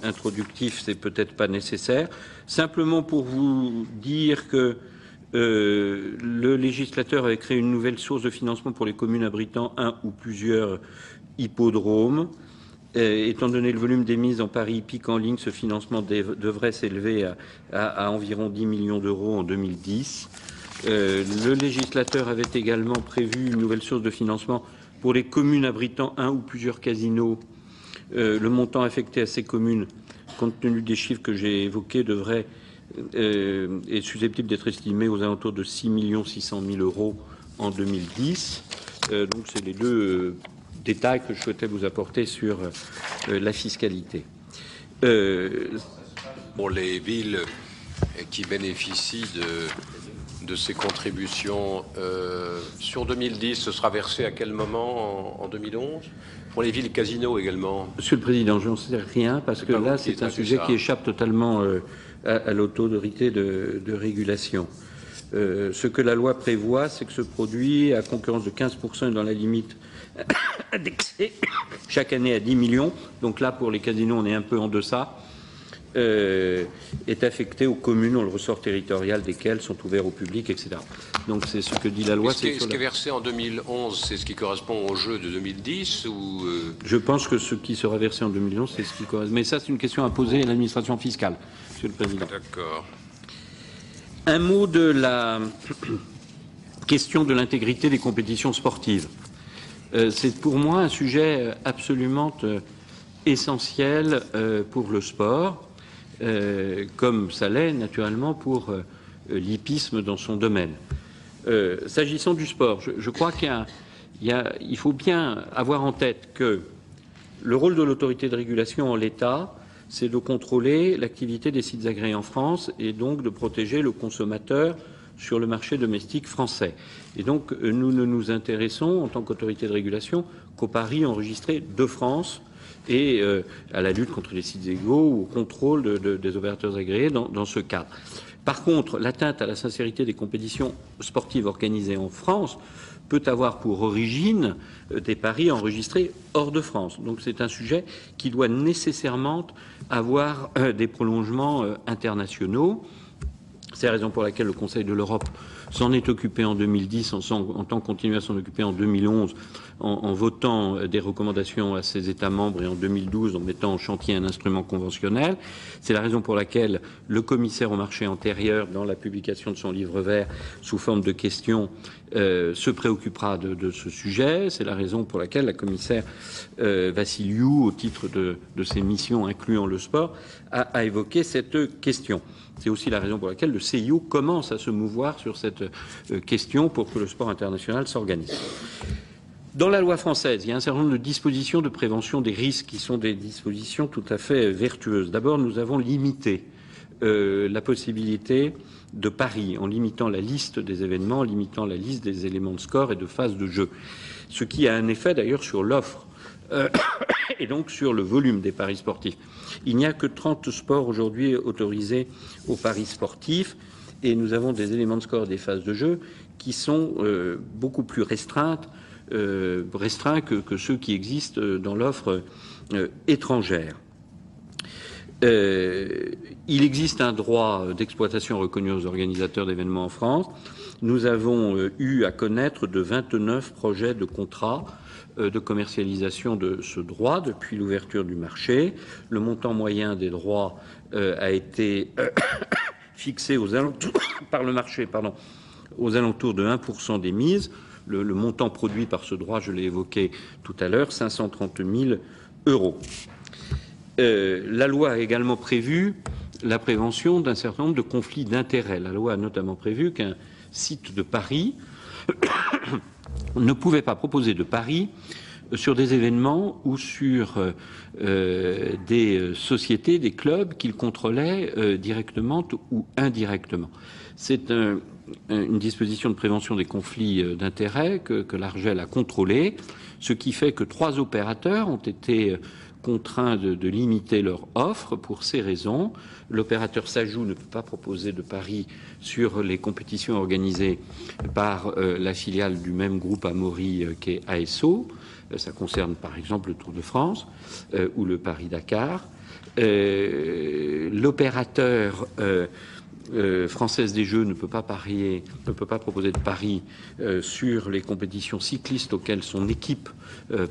introductif, c'est peut-être pas nécessaire. Simplement pour vous dire que le législateur avait créé une nouvelle source de financement pour les communes abritant un ou plusieurs hippodromes. Étant donné le volume des mises en paris hippiques en ligne, ce financement devrait s'élever à environ 10 millions d'euros en 2010. Le législateur avait également prévu une nouvelle source de financement pour les communes abritant un ou plusieurs casinos. Le montant affecté à ces communes, compte tenu des chiffres que j'ai évoqués, est susceptible d'être estimé aux alentours de 6 600 000 euros en 2010. Donc c'est les deux détails que je souhaitais vous apporter sur la fiscalité. Pour les villes qui bénéficient de ces contributions, sur 2010, ce sera versé à quel moment en 2011 ? Pour les villes casinos également. Monsieur le Président, je n'en sais rien parce que là, c'est un sujet qui échappe totalement à l'autorité de régulation. Ce que la loi prévoit, c'est que ce produit, à concurrence de 15% dans la limite indexée chaque année à 10 millions, donc là, pour les casinos, on est un peu en deçà, est affecté aux communes, le ressort territorial desquelles sont ouverts au public, etc. Donc c'est ce que dit la loi. Ce qui est versé en 2011, c'est ce qui correspond au jeu de 2010 ou Je pense que ce qui sera versé en 2011, c'est ce qui correspond. Mais ça, c'est une question à poser à l'administration fiscale, Monsieur le Président. D'accord. Un mot de la question de l'intégrité des compétitions sportives. C'est pour moi un sujet absolument essentiel pour le sport, comme ça l'est naturellement pour l'hippisme dans son domaine. S'agissant du sport, je crois qu'il faut bien avoir en tête que le rôle de l'autorité de régulation en l'état, c'est de contrôler l'activité des sites agréés en France et donc de protéger le consommateur sur le marché domestique français. Et donc, nous ne nous intéressons, en tant qu'autorité de régulation, qu'aux paris enregistrés de France et à la lutte contre les sites illégaux ou au contrôle des opérateurs agréés dans ce cadre. Par contre, l'atteinte à la sincérité des compétitions sportives organisées en France peut avoir pour origine des paris enregistrés hors de France. Donc c'est un sujet qui doit nécessairement avoir des prolongements internationaux. C'est la raison pour laquelle le Conseil de l'Europe s'en est occupé en 2010, entend continuer à s'en occuper en 2011, en votant des recommandations à ses États membres et en 2012 en mettant en chantier un instrument conventionnel. C'est la raison pour laquelle le commissaire au marché intérieur, dans la publication de son livre vert sous forme de questions, se préoccupera de ce sujet. C'est la raison pour laquelle la commissaire Vassiliou, au titre de ses missions incluant le sport, a évoqué cette question. C'est aussi la raison pour laquelle le CIO commence à se mouvoir sur cette question pour que le sport international s'organise. Dans la loi française, il y a un certain nombre de dispositions de prévention des risques qui sont des dispositions tout à fait vertueuses. D'abord, nous avons limité la possibilité de paris en limitant la liste des événements, en limitant la liste des éléments de score et de phase de jeu. Ce qui a un effet d'ailleurs sur l'offre et donc sur le volume des paris sportifs. Il n'y a que 30 sports aujourd'hui autorisés aux paris sportifs et nous avons des éléments de score et des phases de jeu qui sont beaucoup plus restreints que ceux qui existent dans l'offre étrangère. Il existe un droit d'exploitation reconnu aux organisateurs d'événements en France. Nous avons eu à connaître de 29 projets de contrats de commercialisation de ce droit depuis l'ouverture du marché. Le montant moyen des droits a été fixé aux alentours, par le marché, aux alentours de 1% des mises. Le montant produit par ce droit, je l'ai évoqué tout à l'heure, 530 000 euros. La loi a également prévu la prévention d'un certain nombre de conflits d'intérêts. La loi a notamment prévu qu'un site de paris ne pouvait pas proposer de paris sur des événements ou sur des sociétés, des clubs qu'il contrôlait directement ou indirectement. C'est une disposition de prévention des conflits d'intérêts que l'ARJEL a contrôlée, ce qui fait que 3 opérateurs ont été contraints de limiter leur offre pour ces raisons. L'opérateur Sajou ne peut pas proposer de paris sur les compétitions organisées par la filiale du même groupe Amaury qu'est ASO. Ça concerne par exemple le Tour de France ou le Paris-Dakar. L'opérateur française des Jeux ne peut pas proposer de pari sur les compétitions cyclistes auxquelles son équipe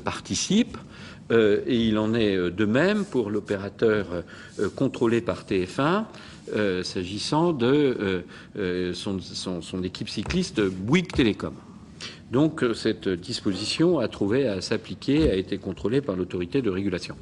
participe. Et il en est de même pour l'opérateur contrôlé par TF1 s'agissant de son équipe cycliste Bouygues Télécom. Donc cette disposition a trouvé à s'appliquer, a été contrôlée par l'autorité de régulation.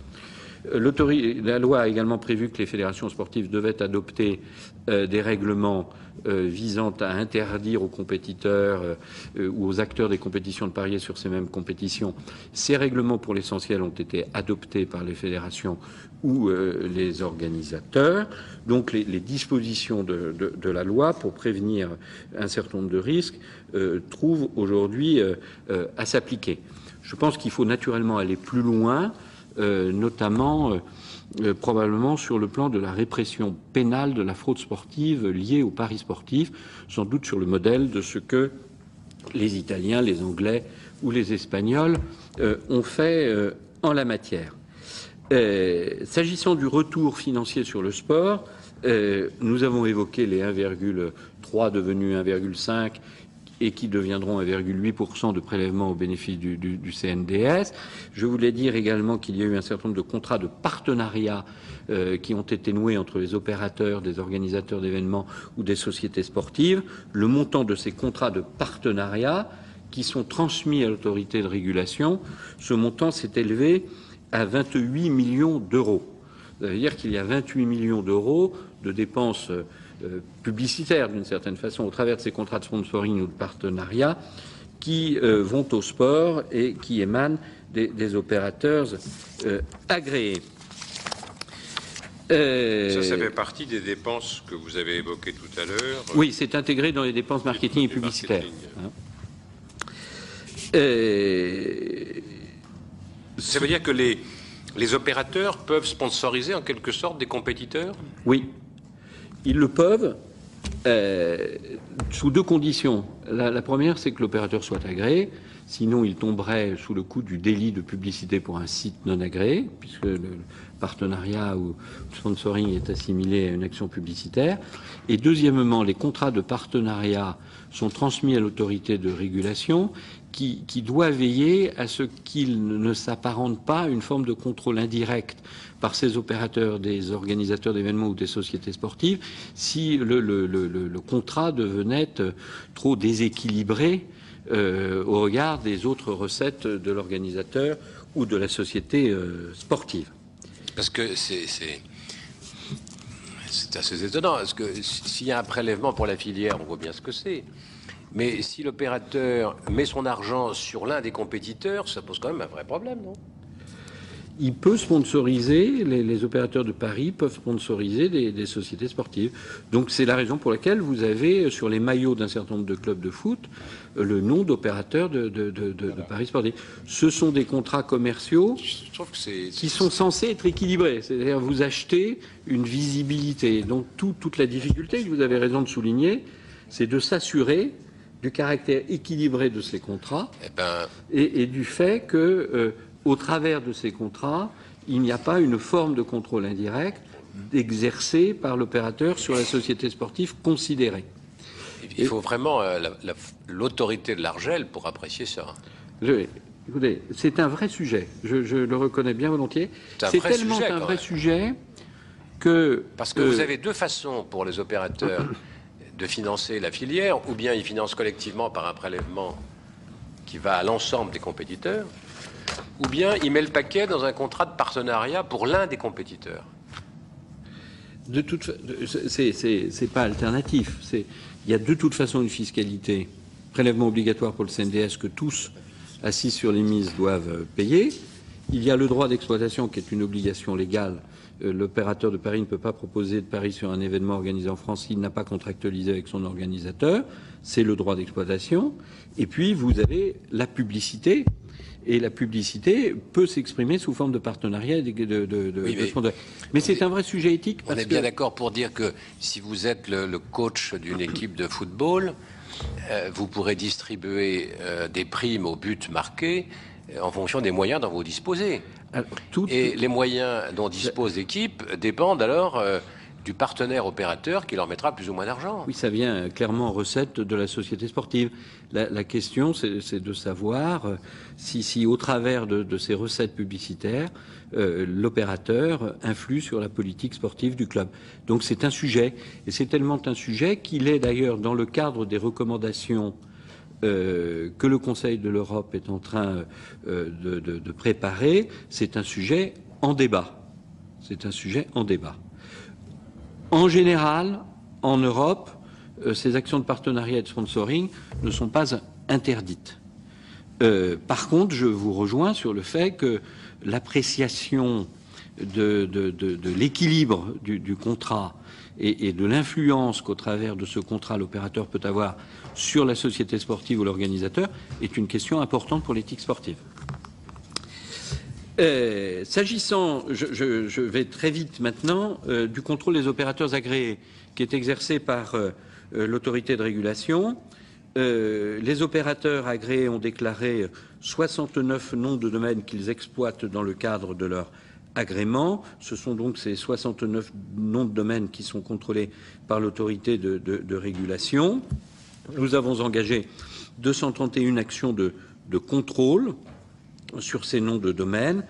La loi a également prévu que les fédérations sportives devaient adopter des règlements visant à interdire aux compétiteurs ou aux acteurs des compétitions de parier sur ces mêmes compétitions. Ces règlements, pour l'essentiel, ont été adoptés par les fédérations ou les organisateurs. Donc les dispositions de la loi pour prévenir un certain nombre de risques trouvent aujourd'hui à s'appliquer. Je pense qu'il faut naturellement aller plus loin, notamment probablement sur le plan de la répression pénale de la fraude sportive liée aux paris sportifs, sans doute sur le modèle de ce que les Italiens, les Anglais ou les Espagnols ont fait en la matière. S'agissant du retour financier sur le sport, nous avons évoqué les 1,3 devenus 1,5 et qui deviendront 1,8% de prélèvement au bénéfice du CNDS. Je voulais dire également qu'il y a eu un certain nombre de contrats de partenariat qui ont été noués entre les opérateurs, des organisateurs d'événements ou des sociétés sportives. Le montant de ces contrats de partenariat qui sont transmis à l'autorité de régulation, ce montant s'est élevé à 28 millions d'euros. Ça veut dire qu'il y a 28 millions d'euros de dépenses publicitaires, d'une certaine façon, au travers de ces contrats de sponsoring ou de partenariat, qui vont au sport et qui émanent des opérateurs agréés. Ça fait partie des dépenses que vous avez évoquées tout à l'heure. Oui, c'est intégré dans les dépenses marketing et publicitaires. Ça veut dire que les opérateurs peuvent sponsoriser en quelque sorte des compétiteurs? Oui. Ils le peuvent sous deux conditions. La première, c'est que l'opérateur soit agréé. Sinon, il tomberait sous le coup du délit de publicité pour un site non agréé, puisque le partenariat ou le sponsoring est assimilé à une action publicitaire. Et deuxièmement, les contrats de partenariat sont transmis à l'autorité de régulation qui doit veiller à ce qu'ils ne s'apparentent pas à une forme de contrôle indirect par ces opérateurs, des organisateurs d'événements ou des sociétés sportives, si le contrat devenait trop déséquilibré au regard des autres recettes de l'organisateur ou de la société sportive. Parce que c'est assez étonnant, parce que s'il y a un prélèvement pour la filière, on voit bien ce que c'est. Mais si l'opérateur met son argent sur l'un des compétiteurs, ça pose quand même un vrai problème, non? Il peut sponsoriser, les opérateurs de paris peuvent sponsoriser des sociétés sportives. Donc c'est la raison pour laquelle vous avez sur les maillots d'un certain nombre de clubs de foot le nom d'opérateurs de paris sportifs. Ce sont des contrats commerciaux qui sont censés être équilibrés. C'est-à-dire vous achetez une visibilité. Donc toute la difficulté que vous avez raison de souligner, c'est de s'assurer du caractère équilibré de ces contrats et du fait que au travers de ces contrats, il n'y a pas une forme de contrôle indirect exercée par l'opérateur sur la société sportive considérée. Il faut vraiment l'autorité de l'Argel pour apprécier ça. Écoutez, c'est un vrai sujet. Je le reconnais bien volontiers. C'est tellement un vrai sujet que... Parce que vous avez deux façons pour les opérateurs de financer la filière. Ou bien ils financent collectivement par un prélèvement qui va à l'ensemble des compétiteurs, ou bien il met le paquet dans un contrat de partenariat pour l'un des compétiteurs. C'est pas alternatif. Il y a de toute façon une fiscalité, prélèvement obligatoire pour le CNDS que tous assis sur les mises doivent payer. Il y a le droit d'exploitation qui est une obligation légale. L'opérateur de paris ne peut pas proposer de paris sur un événement organisé en France s'il n'a pas contractualisé avec son organisateur. C'est le droit d'exploitation. Et puis vous avez la publicité. Et la publicité peut s'exprimer sous forme de partenariat et de sponsor. Mais c'est un vrai sujet éthique. On est bien d'accord pour dire que si vous êtes le coach d'une équipe de football, vous pourrez distribuer des primes au but marqué en fonction des moyens dont vous disposez. Et les moyens dont dispose l'équipe dépendent alors du partenaire opérateur qui leur mettra plus ou moins d'argent. Oui, ça vient clairement en recette de la société sportive. La question, c'est de savoir si au travers de ces recettes publicitaires, l'opérateur influe sur la politique sportive du club. Donc c'est un sujet, et c'est tellement un sujet qu'il est d'ailleurs dans le cadre des recommandations que le Conseil de l'Europe est en train de préparer. C'est un sujet en débat. C'est un sujet en débat. En général, en Europe, ces actions de partenariat et de sponsoring ne sont pas interdites. Par contre, je vous rejoins sur le fait que l'appréciation de l'équilibre du contrat et de l'influence qu'au travers de ce contrat l'opérateur peut avoir sur la société sportive ou l'organisateur est une question importante pour l'éthique sportive. S'agissant, je vais très vite maintenant, du contrôle des opérateurs agréés qui est exercé par l'autorité de régulation. Les opérateurs agréés ont déclaré 69 noms de domaine qu'ils exploitent dans le cadre de leur agrément. Ce sont donc ces 69 noms de domaine qui sont contrôlés par l'autorité de régulation. Nous avons engagé 231 actions de contrôle sur ces noms de domaine,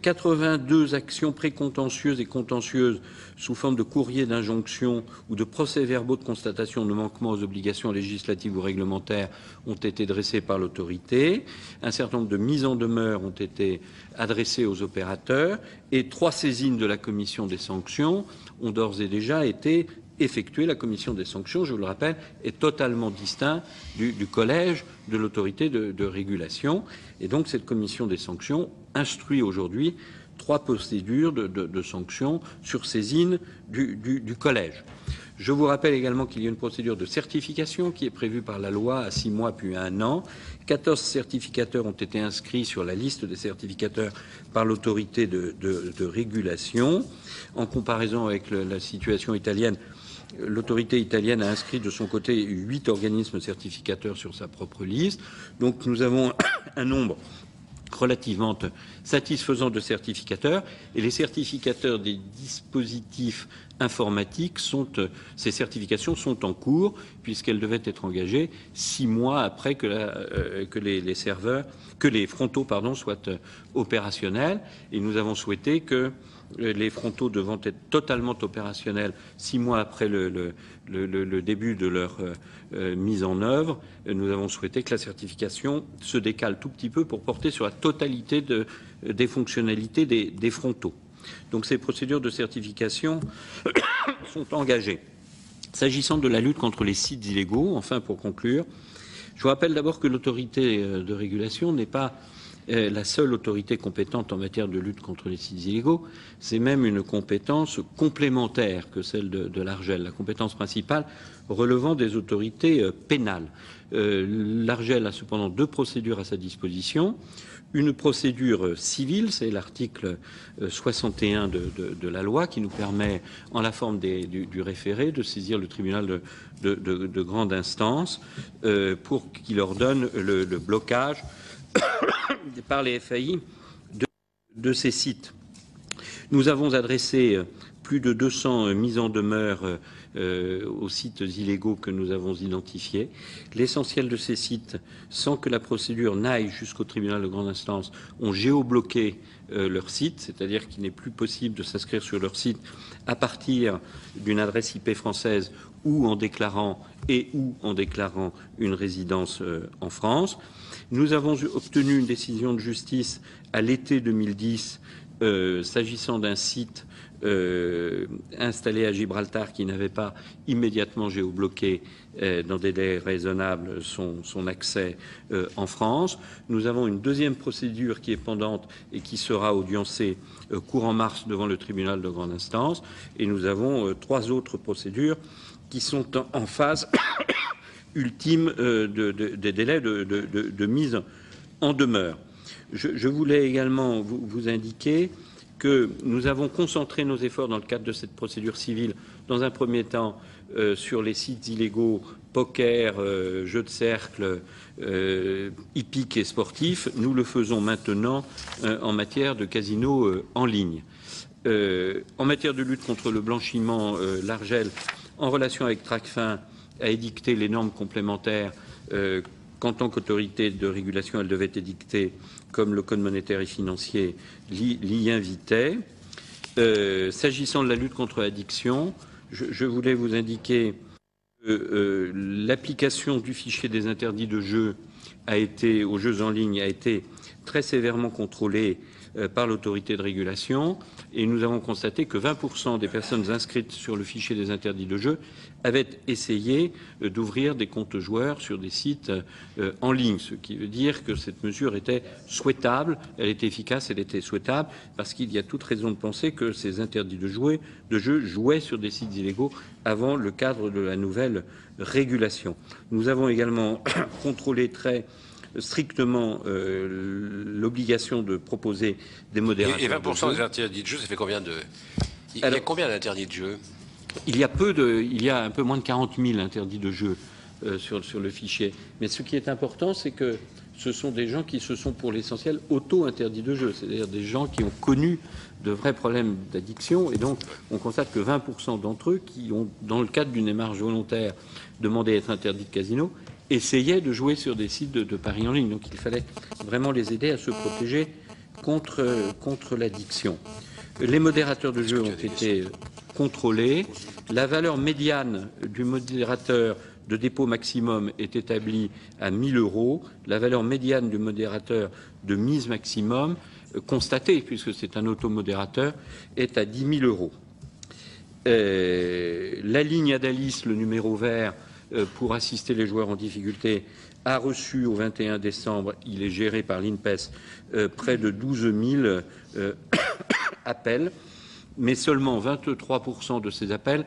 82 actions précontentieuses et contentieuses sous forme de courrier d'injonction ou de procès-verbaux de constatation de manquement aux obligations législatives ou réglementaires ont été dressées par l'autorité. Un certain nombre de mises en demeure ont été adressées aux opérateurs et 3 saisines de la commission des sanctions ont d'ores et déjà été effectuée. La commission des sanctions, je vous le rappelle, est totalement distincte du collège de l'autorité de régulation. Et donc cette commission des sanctions instruit aujourd'hui 3 procédures de sanctions sur saisine du collège. Je vous rappelle également qu'il y a une procédure de certification qui est prévue par la loi à 6 mois puis à 1 an. 14 certificateurs ont été inscrits sur la liste des certificateurs par l'autorité de régulation. En comparaison avec la situation italienne, l'autorité italienne a inscrit de son côté 8 organismes certificateurs sur sa propre liste. Donc nous avons un nombre relativement satisfaisant de certificateurs, et les certificateurs des dispositifs informatiques ces certifications sont en cours puisqu'elles devaient être engagées 6 mois après que les frontaux soient opérationnels, et nous avons souhaité que les frontaux devant être totalement opérationnels 6 mois après le début de leur mise en œuvre, nous avons souhaité que la certification se décale tout petit peu pour porter sur la totalité des fonctionnalités des frontaux. Donc ces procédures de certification sont engagées. S'agissant de la lutte contre les sites illégaux, enfin pour conclure, je vous rappelle d'abord que l'autorité de régulation n'est pas la seule autorité compétente en matière de lutte contre les sites illégaux. C'est même une compétence complémentaire que celle de l'ARJEL, la compétence principale relevant des autorités pénales. L'ARJEL a cependant 2 procédures à sa disposition. Une procédure civile, c'est l'article 61 de la loi qui nous permet, en la forme du référé, de saisir le tribunal de grande instance pour qu'il ordonne le blocage par les FAI de ces sites. Nous avons adressé plus de 200 mises en demeure aux sites illégaux que nous avons identifiés. L'essentiel de ces sites, sans que la procédure n'aille jusqu'au tribunal de grande instance, ont géobloqué leur site, c'est-à-dire qu'il n'est plus possible de s'inscrire sur leur site à partir d'une adresse IP française ou en déclarant une résidence en France. Nous avons obtenu une décision de justice à l'été 2010 s'agissant d'un site installé à Gibraltar qui n'avait pas immédiatement géobloqué dans des délais raisonnables son accès en France. Nous avons une deuxième procédure qui est pendante et qui sera audiencée courant mars devant le tribunal de grande instance, et nous avons 3 autres procédures qui sont en phase ultime des délais de mise en demeure. Je voulais également vous indiquer que nous avons concentré nos efforts dans le cadre de cette procédure civile, dans un premier temps, sur les sites illégaux, poker, jeux de cercle, hippiques et sportifs. Nous le faisons maintenant en matière de casinos en ligne. En matière de lutte contre le blanchiment, l'Argel, en relation avec Tracfin, a édicté les normes complémentaires qu'en tant qu'autorité de régulation, elle devait édicter, comme le Code monétaire et financier l'y invitait. S'agissant de la lutte contre l'addiction, je voulais vous indiquer que l'application du fichier des interdits de jeu aux jeux en ligne a été très sévèrement contrôlée par l'autorité de régulation, et nous avons constaté que 20% des personnes inscrites sur le fichier des interdits de jeu avaient essayé d'ouvrir des comptes joueurs sur des sites en ligne, ce qui veut dire que cette mesure était souhaitable, elle était efficace, elle était souhaitable, parce qu'il y a toute raison de penser que ces interdits de jeu jouaient sur des sites illégaux avant le cadre de la nouvelle régulation. Nous avons également contrôlé très strictement l'obligation de proposer des modérateurs. Et 20% des interdits de jeu, ça fait combien de... Il y a combien d'interdits de jeu? Il y a un peu moins de 40 000 interdits de jeu sur le fichier. Mais ce qui est important, c'est que ce sont des gens qui se sont pour l'essentiel auto-interdits de jeu, c'est-à-dire des gens qui ont connu de vrais problèmes d'addiction, et donc on constate que 20% d'entre eux qui ont, dans le cadre d'une démarche volontaire, demandé à être interdits de casino, essayaient de jouer sur des sites de paris en ligne. Donc il fallait vraiment les aider à se protéger contre l'addiction. Les modérateurs de jeu ont été contrôlés. La valeur médiane du modérateur de dépôt maximum est établie à 1 000 €. La valeur médiane du modérateur de mise maximum, constatée, puisque c'est un automodérateur, est à 10 000 €. La ligne Adalis, le numéro vert, pour assister les joueurs en difficulté, a reçu au 21 décembre, il est géré par l'INPES, près de 12 000 appels, mais seulement 23% de ces appels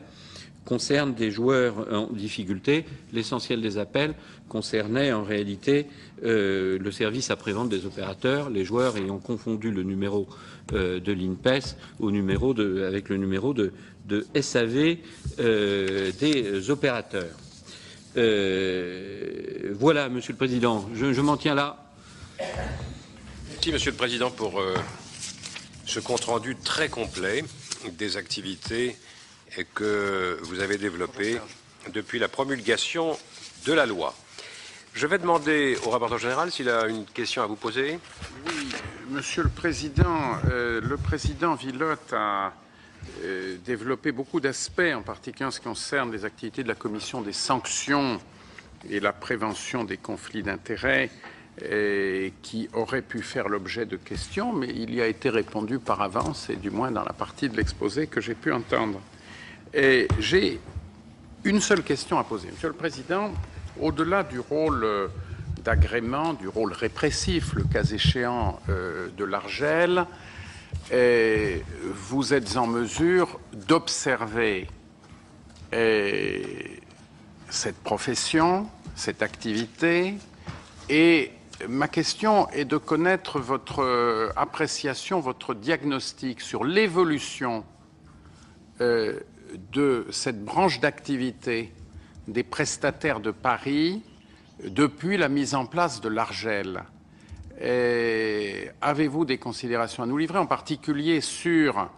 concernent des joueurs en difficulté. L'essentiel des appels concernait en réalité le service après-vente des opérateurs, les joueurs ayant confondu le numéro de l'INPES avec le numéro de SAV des opérateurs. Voilà, Monsieur le Président, je m'en tiens là. Merci, Monsieur le Président, pour ce compte-rendu très complet des activités que vous avez développées depuis la promulgation de la loi. Je vais demander au rapporteur général s'il a une question à vous poser. Oui, Monsieur le Président Villot a développé beaucoup d'aspects, en particulier en ce qui concerne les activités de la Commission des sanctions et la prévention des conflits d'intérêts, qui auraient pu faire l'objet de questions, mais il y a été répondu par avance, et du moins dans la partie de l'exposé que j'ai pu entendre. Et j'ai une seule question à poser. Monsieur le Président, au-delà du rôle d'agrément, du rôle répressif, le cas échéant, de l'Argel, vous êtes en mesure d'observer cette profession, cette activité, et ma question est de connaître votre appréciation, votre diagnostic sur l'évolution de cette branche d'activité des prestataires de paris depuis la mise en place de l'Argel. Avez-vous des considérations à nous livrer, en particulier sur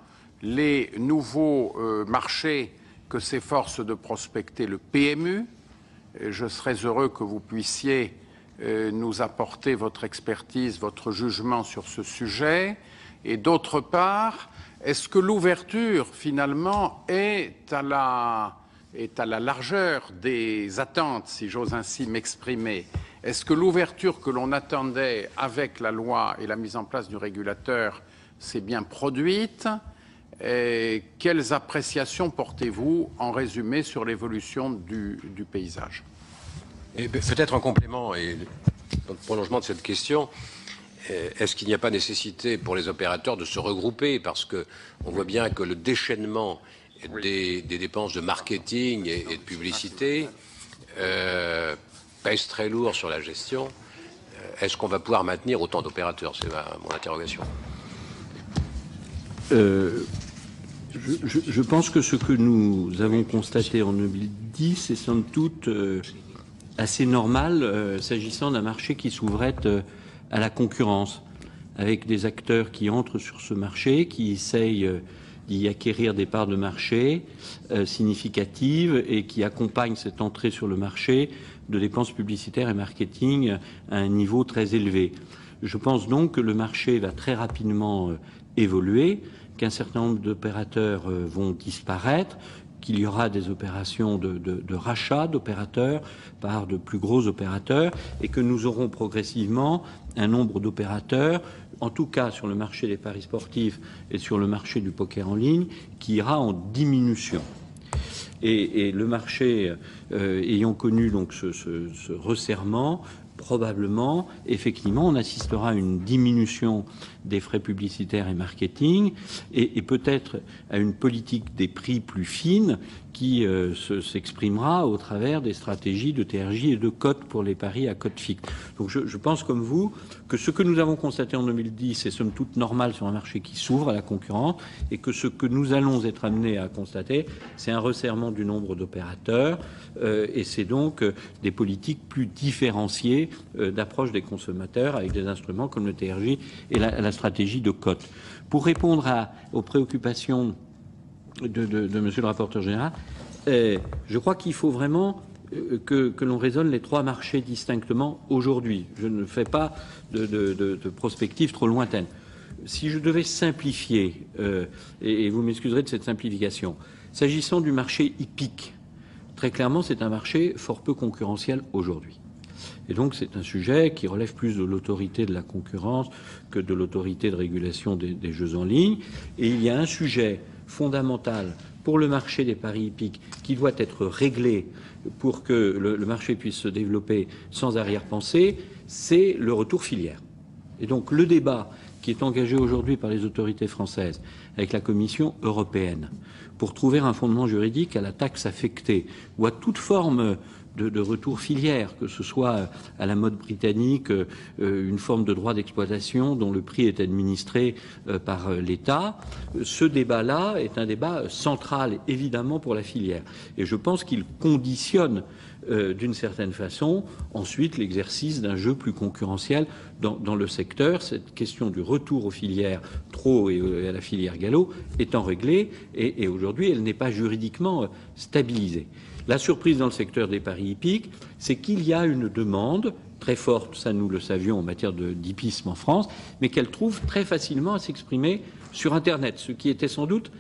les nouveaux marchés que s'efforce de prospecter le PMU? Je serais heureux que vous puissiez nous apporter votre expertise, votre jugement sur ce sujet. Et d'autre part, est-ce que l'ouverture, finalement, est à la largeur des attentes, si j'ose ainsi m'exprimer? Est-ce que l'ouverture que l'on attendait avec la loi et la mise en place du régulateur s'est bien produite? Et quelles appréciations portez-vous, en résumé, sur l'évolution du paysage? Et peut-être en complément et dans le prolongement de cette question, est-ce qu'il n'y a pas nécessité pour les opérateurs de se regrouper, parce qu'on voit bien que le déchaînement des dépenses de marketing et de publicité pèse très lourd sur la gestion. Est-ce qu'on va pouvoir maintenir autant d'opérateurs? C'est mon interrogation. Je pense que ce que nous avons constaté en 2010 est somme toute assez normal s'agissant d'un marché qui s'ouvrait à la concurrence, avec des acteurs qui entrent sur ce marché, qui essayent d'y acquérir des parts de marché significatives et qui accompagnent cette entrée sur le marché de dépenses publicitaires et marketing à un niveau très élevé. Je pense donc que le marché va très rapidement évoluer, qu'un certain nombre d'opérateurs vont disparaître, qu'il y aura des opérations de rachat d'opérateurs par de plus gros opérateurs et que nous aurons progressivement un nombre d'opérateurs, en tout cas sur le marché des paris sportifs et sur le marché du poker en ligne, qui ira en diminution. Et le marché ayant connu donc ce resserrement, probablement, effectivement, on assistera à une diminution des frais publicitaires et marketing et peut-être à une politique des prix plus fine qui s'exprimera au travers des stratégies de TRJ et de cotes pour les paris à cote fixe. Donc je pense comme vous que ce que nous avons constaté en 2010 est somme toute normal sur un marché qui s'ouvre à la concurrence et que ce que nous allons être amenés à constater, c'est un resserrement du nombre d'opérateurs et c'est donc des politiques plus différenciées d'approche des consommateurs avec des instruments comme le TRJ et la stratégie de cote. Pour répondre aux préoccupations de Monsieur le rapporteur général, je crois qu'il faut vraiment que l'on raisonne les trois marchés distinctement aujourd'hui. Je ne fais pas de prospective trop lointaine. Si je devais simplifier, et vous m'excuserez de cette simplification, s'agissant du marché hippique, très clairement, c'est un marché fort peu concurrentiel aujourd'hui. Et donc, c'est un sujet qui relève plus de l'autorité de la concurrence que de l'autorité de régulation des jeux en ligne. Et il y a un sujet fondamental pour le marché des paris hippiques qui doit être réglé pour que le marché puisse se développer sans arrière-pensée, c'est le retour filière. Et donc, le débat qui est engagé aujourd'hui par les autorités françaises avec la Commission européenne pour trouver un fondement juridique à la taxe affectée ou à toute forme de retour filière, que ce soit à la mode britannique, une forme de droit d'exploitation dont le prix est administré par l'État. Ce débat-là est un débat central, évidemment, pour la filière. Et je pense qu'il conditionne, d'une certaine façon, ensuite l'exercice d'un jeu plus concurrentiel dans le secteur. Cette question du retour aux filières trop et à la filière galop étant réglée, et aujourd'hui, elle n'est pas juridiquement stabilisée. La surprise dans le secteur des paris hippiques, c'est qu'il y a une demande très forte, ça nous le savions en matière d'hippisme en France, mais qu'elle trouve très facilement à s'exprimer sur Internet, ce qui était sans doute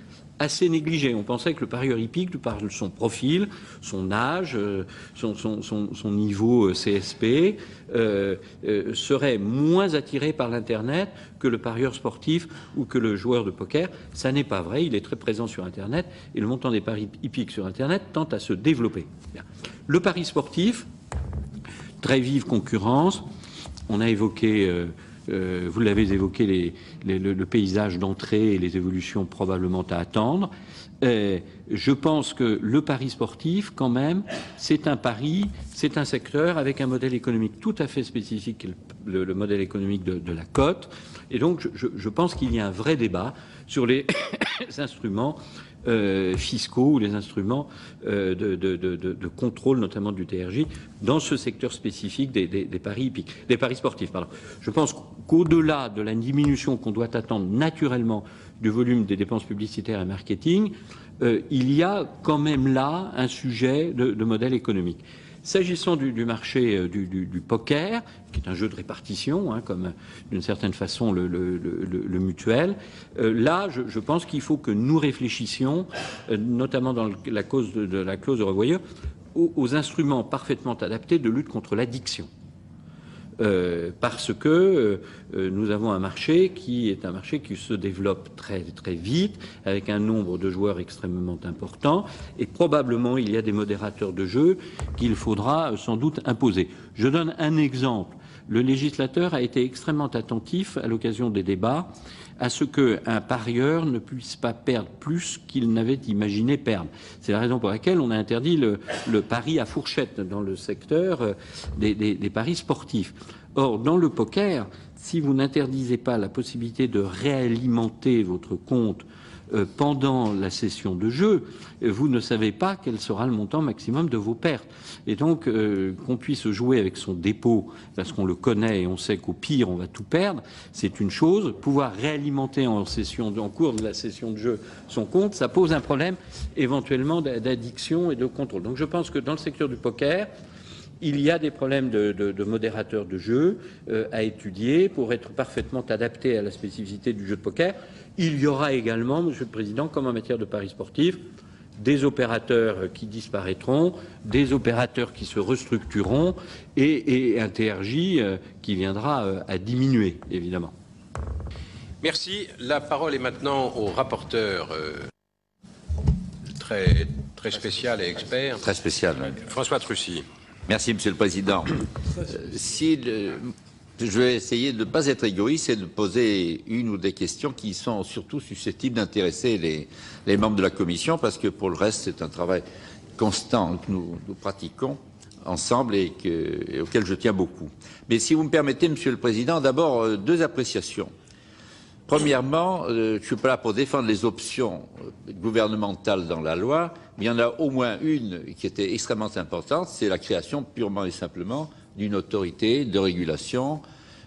assez négligé. On pensait que le parieur hippique, par son profil, son âge, son niveau CSP, serait moins attiré par l'Internet que le parieur sportif ou que le joueur de poker. Ça n'est pas vrai, il est très présent sur Internet et le montant des paris hippiques sur Internet tend à se développer. Bien. Le pari sportif, très vive concurrence, on a évoqué... vous l'avez évoqué, le paysage d'entrée et les évolutions probablement à attendre. Je pense que le pari sportif, quand même, c'est un pari, c'est un secteur avec un modèle économique tout à fait spécifique, le modèle économique de la cote. Et donc, je pense qu'il y a un vrai débat sur les instruments fiscaux ou les instruments de contrôle, notamment du TRJ, dans ce secteur spécifique des paris hippiques, des paris sportifs. Pardon. Je pense qu'au-delà de la diminution qu'on doit attendre naturellement du volume des dépenses publicitaires et marketing, il y a quand même là un sujet de modèle économique. S'agissant du marché du poker, qui est un jeu de répartition, comme d'une certaine façon le mutuel, là, je pense qu'il faut que nous réfléchissions, notamment dans la clause de revoyure, aux instruments parfaitement adaptés de lutte contre l'addiction. Parce que nous avons un marché qui se développe très, très vite, avec un nombre de joueurs extrêmement important, et probablement il y a des modérateurs de jeu qu'il faudra sans doute imposer. Je donne un exemple. Le législateur a été extrêmement attentif à l'occasion des débats à ce qu'un parieur ne puisse pas perdre plus qu'il n'avait imaginé perdre. C'est la raison pour laquelle on a interdit le pari à fourchette dans le secteur des paris sportifs. Or, dans le poker, si vous n'interdisez pas la possibilité de réalimenter votre compte pendant la session de jeu, vous ne savez pas quel sera le montant maximum de vos pertes. Et donc, qu'on puisse jouer avec son dépôt, parce qu'on le connaît et on sait qu'au pire, on va tout perdre, c'est une chose. Pouvoir réalimenter en cours de la session de jeu son compte, ça pose un problème éventuellement d'addiction et de contrôle. Donc je pense que dans le secteur du poker, il y a des problèmes de modérateurs de jeu à étudier pour être parfaitement adaptés à la spécificité du jeu de poker. Il y aura également, Monsieur le Président, comme en matière de paris sportifs, des opérateurs qui disparaîtront, des opérateurs qui se restructureront et un TRJ qui viendra à diminuer, évidemment. Merci. La parole est maintenant au rapporteur très spécial et expert. Très spécial. François Trucy. Merci, Monsieur le Président. Je vais essayer de ne pas être égoïste et de poser une ou des questions qui sont surtout susceptibles d'intéresser les membres de la Commission, parce que pour le reste, c'est un travail constant que nous pratiquons ensemble et auquel je tiens beaucoup. Mais si vous me permettez, Monsieur le Président, d'abord deux appréciations. Premièrement, je ne suis pas là pour défendre les options gouvernementales dans la loi, mais il y en a au moins une qui était extrêmement importante, c'est la création purement et simplement d'une autorité de régulation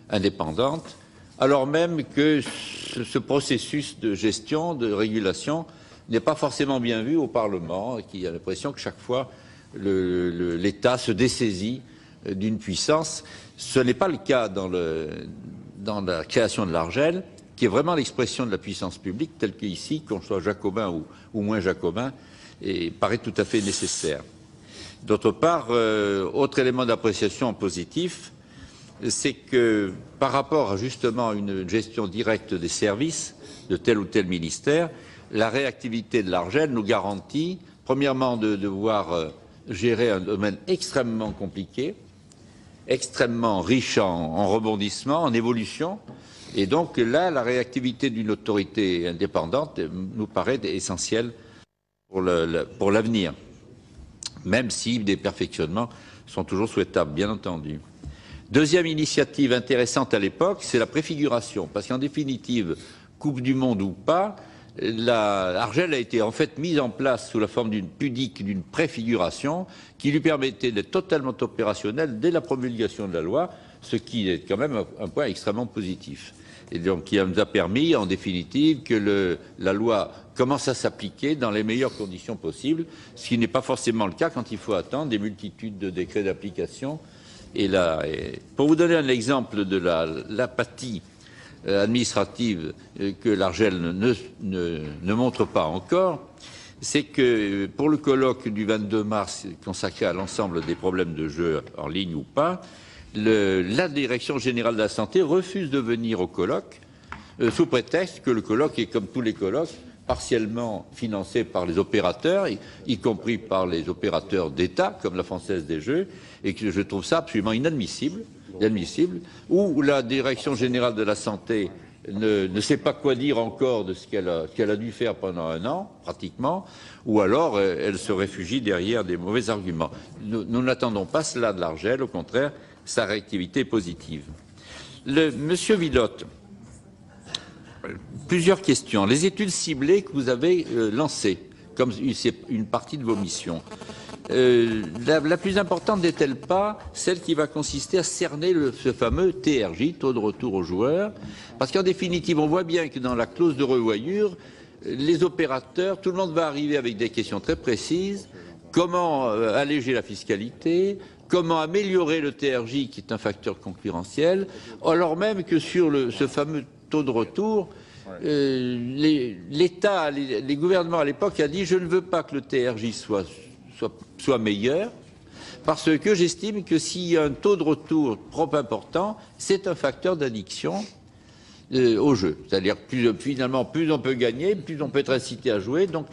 indépendante, alors même que ce processus de gestion, de régulation, n'est pas forcément bien vu au Parlement, et qui a l'impression que chaque fois l'État se dessaisit d'une puissance. Ce n'est pas le cas dans la création de l'Argel, qui est vraiment l'expression de la puissance publique, telle qu'ici, qu'on soit jacobin ou moins jacobin, et paraît tout à fait nécessaire. D'autre part, autre élément d'appréciation positif, c'est que par rapport justement à une gestion directe des services de tel ou tel ministère, la réactivité de l'Argel nous garantit, premièrement, de devoir gérer un domaine extrêmement compliqué, extrêmement riche en rebondissements, en évolution. Et donc là, la réactivité d'une autorité indépendante nous paraît essentielle pour l'avenir, même si des perfectionnements sont toujours souhaitables, bien entendu. Deuxième initiative intéressante à l'époque, c'est la préfiguration, parce qu'en définitive, Coupe du Monde ou pas, l'Argel a été en fait mise en place sous la forme d'une pudique, d'une préfiguration, qui lui permettait d'être totalement opérationnel dès la promulgation de la loi, ce qui est quand même un point extrêmement positif. Et donc qui nous a permis, en définitive, que la loi commence à s'appliquer dans les meilleures conditions possibles, ce qui n'est pas forcément le cas quand il faut attendre des multitudes de décrets d'application. Pour vous donner un exemple de l'apathie administrative que l'Argel ne montre pas encore, c'est que pour le colloque du 22 mars consacré à l'ensemble des problèmes de jeu en ligne ou pas, la Direction générale de la santé refuse de venir au colloque sous prétexte que le colloque est, comme tous les colloques, partiellement financé par les opérateurs, y compris par les opérateurs d'État, comme la Française des Jeux, et que je trouve ça absolument inadmissible, où la Direction générale de la santé ne sait pas quoi dire encore de ce qu'elle a dû faire pendant un an, pratiquement, ou alors elle se réfugie derrière des mauvais arguments. Nous n'attendons pas cela de l'Argel, au contraire, sa réactivité est positive. Monsieur Villot, plusieurs questions. Les études ciblées que vous avez lancées, comme c'est une partie de vos missions, la plus importante n'est-elle pas celle qui va consister à cerner ce fameux TRJ, taux de retour aux joueurs? Parce qu'en définitive, on voit bien que dans la clause de revoyure, les opérateurs, tout le monde va arriver avec des questions très précises. Comment alléger la fiscalité? Comment améliorer le TRJ, qui est un facteur concurrentiel, alors même que sur ce fameux taux de retour, l'État, les gouvernements à l'époque a dit « je ne veux pas que le TRJ soit meilleur, parce que j'estime que s'il y a un taux de retour trop important, c'est un facteur d'addiction au jeu. C'est-à-dire finalement, plus on peut gagner, plus on peut être incité à jouer, donc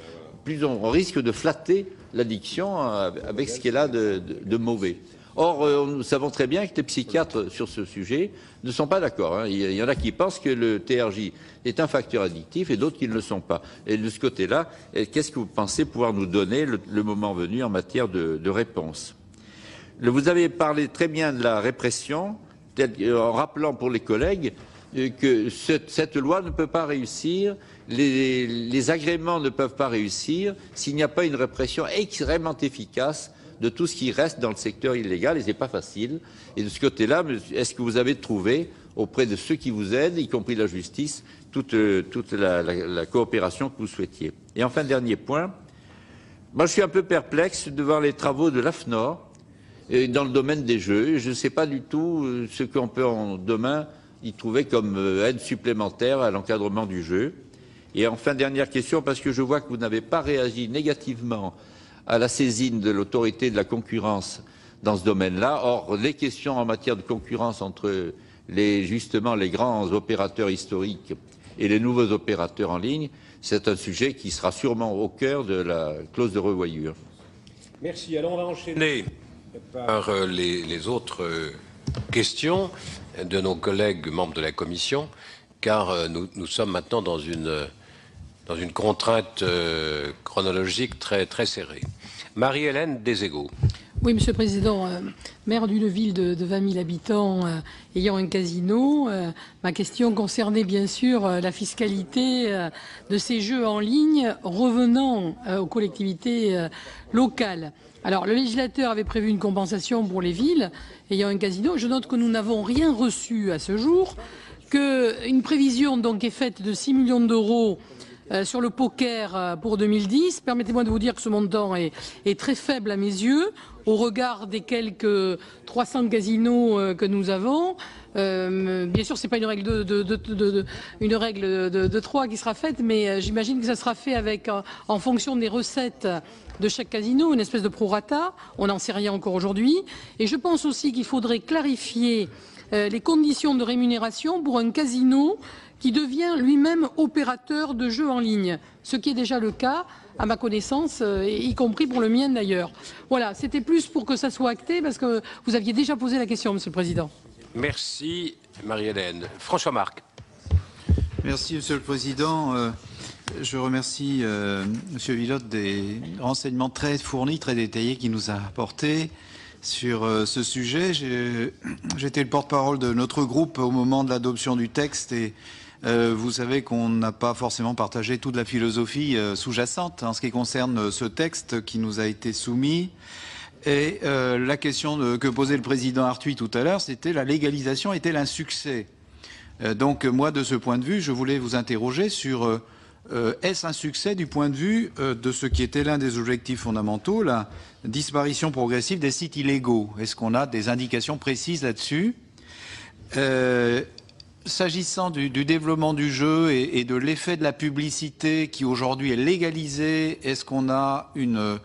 plus on risque de flatter l'addiction avec ce qu'elle a de mauvais. Or, nous savons très bien que les psychiatres sur ce sujet ne sont pas d'accord. Il y en a qui pensent que le TRJ est un facteur addictif et d'autres qui ne le sont pas. Et de ce côté-là, qu'est-ce que vous pensez pouvoir nous donner le moment venu en matière de réponse? Vous avez parlé très bien de la répression, en rappelant pour les collègues que cette loi ne peut pas réussir, les agréments ne peuvent pas réussir s'il n'y a pas une répression extrêmement efficace de tout ce qui reste dans le secteur illégal, et ce n'est pas facile. Et de ce côté-là, est-ce que vous avez trouvé, auprès de ceux qui vous aident, y compris la justice, toute la coopération que vous souhaitiez? Et enfin, dernier point, moi je suis un peu perplexe devant les travaux de l'AFNOR dans le domaine des jeux. Je ne sais pas du tout ce qu'on peut demain y trouver comme aide supplémentaire à l'encadrement du jeu. Et enfin, dernière question, parce que je vois que vous n'avez pas réagi négativement à la saisine de l'autorité de la concurrence dans ce domaine-là. Or, les questions en matière de concurrence entre justement les grands opérateurs historiques et les nouveaux opérateurs en ligne, c'est un sujet qui sera sûrement au cœur de la clause de revoyure. Merci. Alors on va enchaîner par les autres questions de nos collègues membres de la Commission, car nous sommes maintenant dans une contrainte chronologique très, très serrée. Marie-Hélène Deségaux. Oui, Monsieur le Président, maire d'une ville de 20 000 habitants ayant un casino, ma question concernait bien sûr la fiscalité de ces jeux en ligne revenant aux collectivités locales. Alors, le législateur avait prévu une compensation pour les villes ayant un casino. Je note que nous n'avons rien reçu à ce jour, qu'une prévision donc est faite de 6 millions d'euros sur le poker pour 2010. Permettez-moi de vous dire que ce montant est très faible à mes yeux, au regard des quelques 300 casinos que nous avons. Bien sûr, c'est pas une règle de 3 qui sera faite, mais j'imagine que ça sera fait avec, en fonction des recettes de chaque casino, une espèce de prorata. On n'en sait rien encore aujourd'hui. Et je pense aussi qu'il faudrait clarifier les conditions de rémunération pour un casino qui devient lui-même opérateur de jeux en ligne, ce qui est déjà le cas, à ma connaissance, y compris pour le mien d'ailleurs. Voilà, c'était plus pour que ça soit acté, parce que vous aviez déjà posé la question, Monsieur le Président. Merci, Marie-Hélène. François Marc. Merci, Monsieur le Président. Je remercie Monsieur Villot des renseignements très fournis, très détaillés qu'il nous a apportés sur ce sujet. J'étais le porte-parole de notre groupe au moment de l'adoption du texte et vous savez qu'on n'a pas forcément partagé toute la philosophie sous-jacente en ce qui concerne ce texte qui nous a été soumis. Et la question que posait le président Arthuis tout à l'heure, c'était la légalisation est-elle un succès? Donc moi, de ce point de vue, je voulais vous interroger sur est-ce un succès du point de vue de ce qui était l'un des objectifs fondamentaux, la disparition progressive des sites illégaux? Est-ce qu'on a des indications précises là-dessus? S'agissant du développement du jeu et de l'effet de la publicité qui aujourd'hui est légalisée, est-ce qu'on a une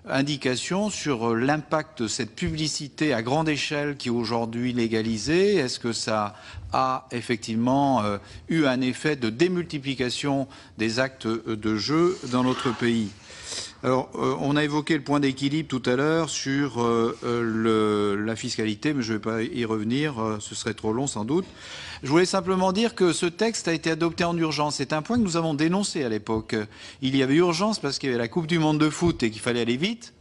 indication sur l'impact de cette publicité à grande échelle qui est aujourd'hui légalisée? Est-ce que ça a effectivement eu un effet de démultiplication des actes de jeu dans notre pays? Alors, on a évoqué le point d'équilibre tout à l'heure sur la fiscalité, mais je ne vais pas y revenir, ce serait trop long sans doute. Je voulais simplement dire que ce texte a été adopté en urgence. C'est un point que nous avons dénoncé à l'époque. Il y avait urgence parce qu'il y avait la Coupe du Monde de foot et qu'il fallait aller vite.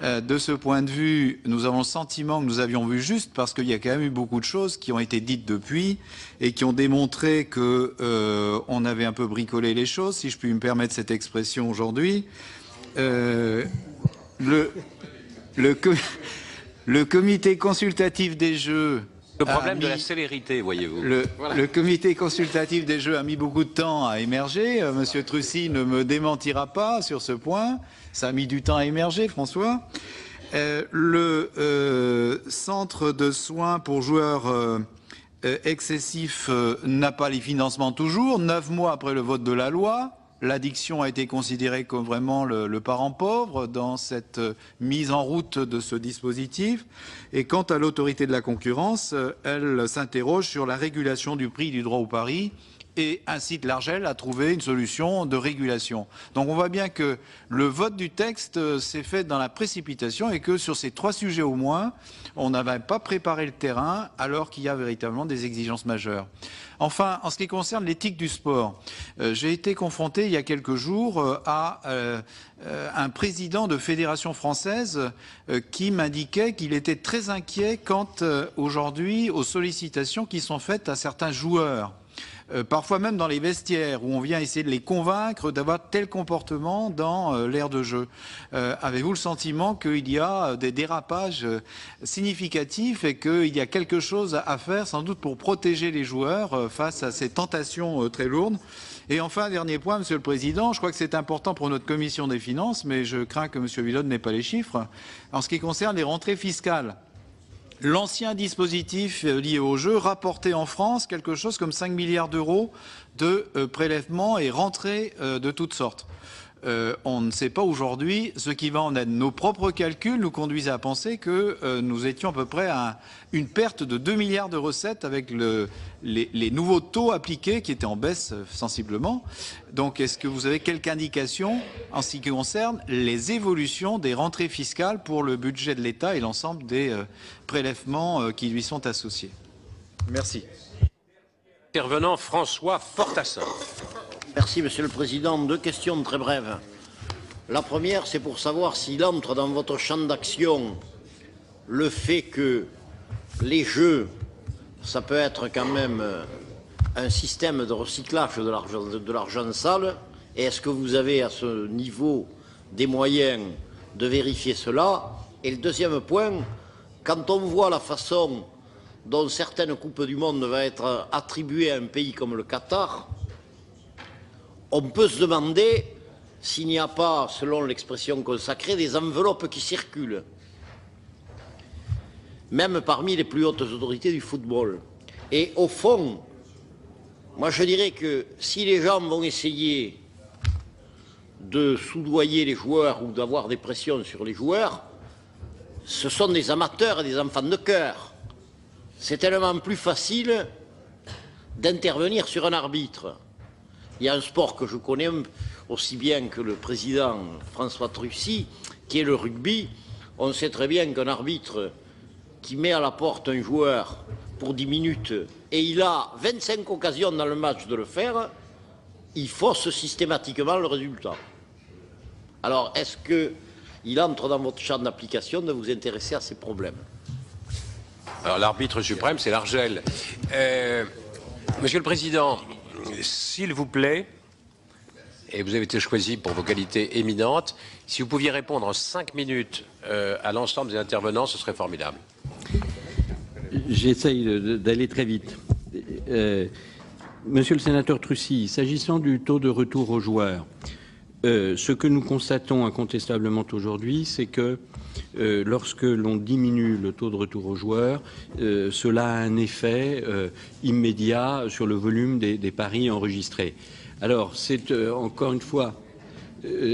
De ce point de vue, nous avons le sentiment que nous avions vu juste parce qu'il y a quand même eu beaucoup de choses qui ont été dites depuis et qui ont démontré que on avait un peu bricolé les choses, si je puis me permettre cette expression aujourd'hui. Le comité consultatif des jeux... Le problème de la célérité, voyez-vous. Le comité consultatif des jeux a mis beaucoup de temps à émerger. Monsieur Trucy ne me démentira pas sur ce point. Ça a mis du temps à émerger, François. Le centre de soins pour joueurs excessifs n'a pas les financements toujours. 9 mois après le vote de la loi, l'addiction a été considérée comme vraiment le parent pauvre dans cette mise en route de ce dispositif. Et quant à l'autorité de la concurrence, elle s'interroge sur la régulation du prix du droit au pari et incite l'Argel à trouver une solution de régulation. Donc on voit bien que le vote du texte s'est fait dans la précipitation et que sur ces 3 sujets au moins, on n'avait pas préparé le terrain alors qu'il y a véritablement des exigences majeures. Enfin, en ce qui concerne l'éthique du sport, j'ai été confronté il y a quelques jours à un président de fédération française qui m'indiquait qu'il était très inquiet quant aujourd'hui aux sollicitations qui sont faites à certains joueurs parfois même dans les vestiaires, où on vient essayer de les convaincre d'avoir tel comportement dans l'aire de jeu. Avez-vous le sentiment qu'il y a des dérapages significatifs et qu'il y a quelque chose à faire, sans doute, pour protéger les joueurs face à ces tentations très lourdes? Et enfin, dernier point, Monsieur le Président, je crois que c'est important pour notre Commission des finances, mais je crains que Monsieur Villode n'ait pas les chiffres. En ce qui concerne les rentrées fiscales, l'ancien dispositif lié au jeu rapportait en France quelque chose comme 5 milliards d'euros de prélèvements et rentrées de toutes sortes. On ne sait pas aujourd'hui ce qui va en être. Nos propres calculs nous conduisent à penser que nous étions à peu près à une perte de 2 milliards de recettes avec les nouveaux taux appliqués qui étaient en baisse sensiblement. Donc est-ce que vous avez quelques indications en ce qui concerne les évolutions des rentrées fiscales pour le budget de l'État et l'ensemble des prélèvements qui lui sont associés? Merci. Intervenant François Fortassin. Merci, Monsieur le Président. Deux questions très brèves. La première, c'est pour savoir s'il entre dans votre champ d'action le fait que les jeux, ça peut être quand même un système de recyclage de l'argent sale. Et est-ce que vous avez à ce niveau des moyens de vérifier cela? Et le deuxième point, quand on voit la façon dont certaines Coupes du Monde vont être attribuées à un pays comme le Qatar, on peut se demander s'il n'y a pas, selon l'expression consacrée, des enveloppes qui circulent, même parmi les plus hautes autorités du football. Et au fond, moi je dirais que si les gens vont essayer de soudoyer les joueurs ou d'avoir des pressions sur les joueurs, ce sont des amateurs et des enfants de cœur. C'est tellement plus facile d'intervenir sur un arbitre. Il y a un sport que je connais aussi bien que le président François Trucy, qui est le rugby. On sait très bien qu'un arbitre qui met à la porte un joueur pour 10 minutes et il a 25 occasions dans le match de le faire, il fausse systématiquement le résultat. Alors, est-ce qu'il entre dans votre champ d'application de vous intéresser à ces problèmes? Alors, l'arbitre suprême, c'est l'Argel. Monsieur le Président, s'il vous plaît, et vous avez été choisi pour vos qualités éminentes, si vous pouviez répondre en 5 minutes à l'ensemble des intervenants, ce serait formidable. J'essaye d'aller très vite. Monsieur le sénateur Trucy, s'agissant du taux de retour aux joueurs, ce que nous constatons incontestablement aujourd'hui, c'est que lorsque l'on diminue le taux de retour aux joueurs, cela a un effet immédiat sur le volume des paris enregistrés. Alors, c'est encore une fois...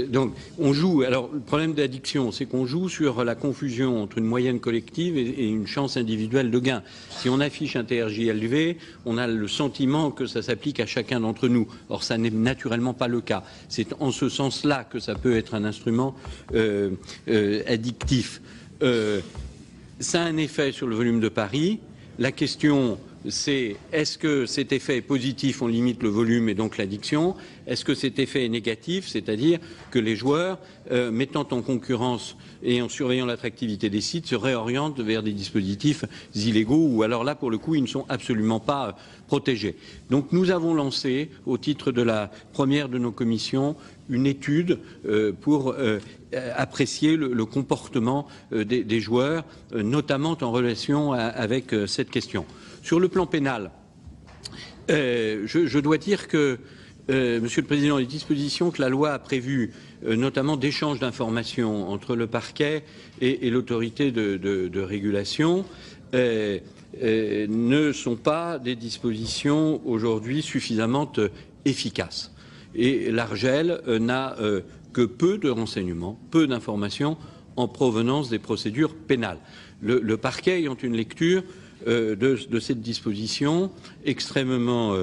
donc, on joue... Alors, le problème d'addiction, c'est qu'on joue sur la confusion entre une moyenne collective et une chance individuelle de gain. Si on affiche un TRJ élevé, on a le sentiment que ça s'applique à chacun d'entre nous. Or, ça n'est naturellement pas le cas. C'est en ce sens-là que ça peut être un instrument addictif. Ça a un effet sur le volume de paris. La question... c'est est-ce que cet effet est positif, on limite le volume et donc l'addiction? Est-ce que cet effet est négatif, c'est-à-dire que les joueurs, mettant en concurrence et en surveillant l'attractivité des sites, se réorientent vers des dispositifs illégaux ou alors là, pour le coup, ils ne sont absolument pas protégés. Donc nous avons lancé, au titre de la première de nos commissions, une étude pour apprécier le comportement des joueurs, notamment en relation avec cette question. Sur le plan pénal, je dois dire que, Monsieur le Président, les dispositions que la loi a prévues, notamment d'échange d'informations entre le parquet et l'autorité de régulation, ne sont pas des dispositions aujourd'hui suffisamment efficaces. Et l'Argel n'a que peu de renseignements, peu d'informations en provenance des procédures pénales. Le parquet ayant une lecture de cette disposition extrêmement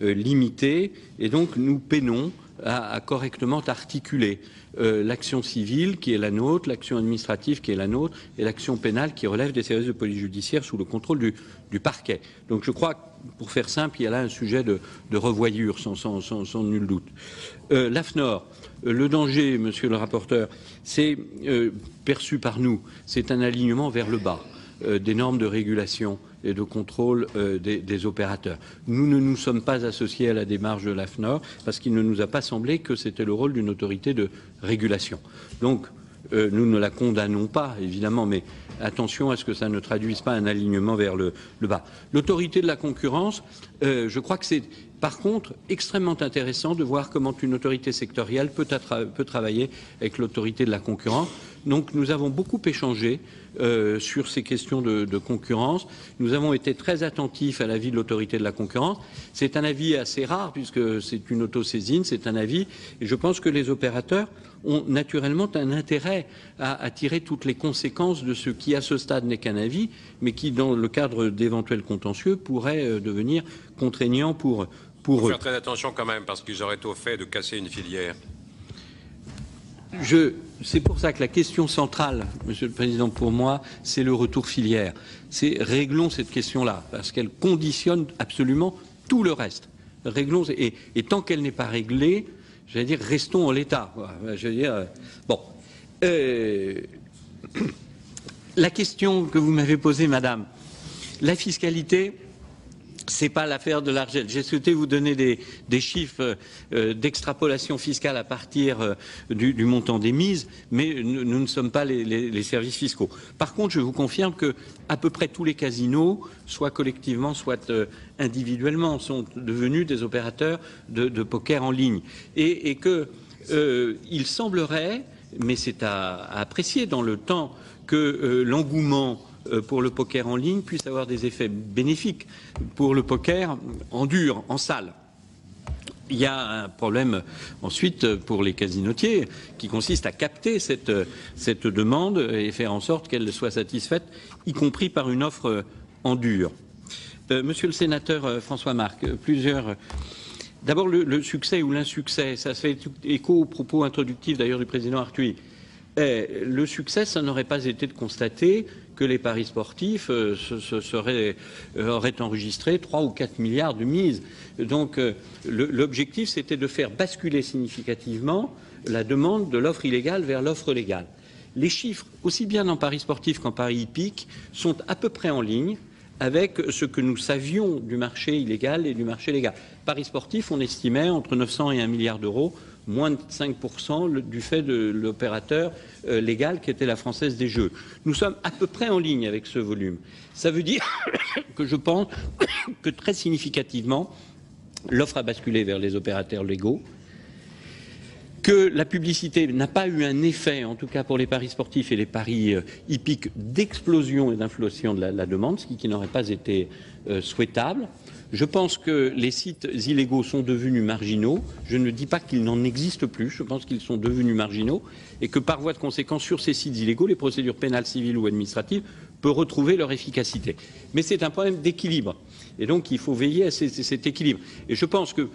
limitée, et donc nous peinons à correctement articuler l'action civile qui est la nôtre, l'action administrative qui est la nôtre et l'action pénale qui relève des services de police judiciaire sous le contrôle du parquet. Donc je crois, pour faire simple, il y a là un sujet de revoyure sans nul doute. L'AFNOR, le danger, monsieur le rapporteur, c'est perçu par nous, c'est un alignement vers le bas. des normes de régulation et de contrôle des opérateurs. Nous ne nous sommes pas associés à la démarche de l'AFNOR parce qu'il ne nous a pas semblé que c'était le rôle d'une autorité de régulation. Donc, nous ne la condamnons pas, évidemment, mais attention à ce que ça ne traduise pas un alignement vers le bas. L'autorité de la concurrence, je crois que c'est par contre extrêmement intéressant de voir comment une autorité sectorielle peut travailler avec l'autorité de la concurrence. Donc nous avons beaucoup échangé sur ces questions de concurrence. Nous avons été très attentifs à l'avis de l'autorité de la concurrence. C'est un avis assez rare puisque c'est une autosaisine, c'est un avis. Et je pense que les opérateurs ont naturellement un intérêt à tirer toutes les conséquences de ce qui, à ce stade, n'est qu'un avis, mais qui, dans le cadre d'éventuels contentieux, pourrait devenir contraignant pour faut eux. faire très attention quand même, parce qu'ils auraient au fait de casser une filière. C'est pour ça que la question centrale, Monsieur le Président, pour moi, c'est le retour filière. Réglons cette question-là, parce qu'elle conditionne absolument tout le reste. Réglons, et tant qu'elle n'est pas réglée, j'allais dire, restons en l'état. Je veux dire, bon. La question que vous m'avez posée, Madame, la fiscalité, c'est pas l'affaire de l'Argel. J'ai souhaité vous donner des chiffres d'extrapolation fiscale à partir du montant des mises, mais nous ne sommes pas les services fiscaux. Par contre, je vous confirme que à peu près tous les casinos, soit collectivement, soit individuellement, sont devenus des opérateurs de poker en ligne. Et que il semblerait, mais c'est à apprécier dans le temps, que l'engouement pour le poker en ligne puisse avoir des effets bénéfiques pour le poker en dur, en salle. Il y a un problème ensuite pour les casinotiers qui consiste à capter cette demande et faire en sorte qu'elle soit satisfaite, y compris par une offre en dur. Monsieur le sénateur François Marc, D'abord, le succès ou l'insuccès, ça fait écho aux propos introductifs d'ailleurs du président Arthuis. Le succès, ça n'aurait pas été de constater que les paris sportifs auraient enregistré 3 ou 4 milliards de mises. Donc l'objectif, c'était de faire basculer significativement la demande de l'offre illégale vers l'offre légale. Les chiffres, aussi bien en paris sportifs qu'en paris hippiques, sont à peu près en ligne avec ce que nous savions du marché illégal et du marché légal. Paris sportifs, on estimait entre 900 et 1 milliard d'euros, moins de 5% du fait de l'opérateur légal qui était la Française des Jeux. Nous sommes à peu près en ligne avec ce volume. Ça veut dire que je pense que très significativement, l'offre a basculé vers les opérateurs légaux, que la publicité n'a pas eu un effet, en tout cas pour les paris sportifs et les paris hippiques, d'explosion et d'inflation de la demande, ce qui n'aurait pas été souhaitable. Je pense que les sites illégaux sont devenus marginaux. Je ne dis pas qu'il n'en existe plus, je pense qu'ils sont devenus marginaux et que par voie de conséquence, sur ces sites illégaux, les procédures pénales, civiles ou administratives peuvent retrouver leur efficacité. Mais c'est un problème d'équilibre. Et donc il faut veiller à cet équilibre. Et je pense que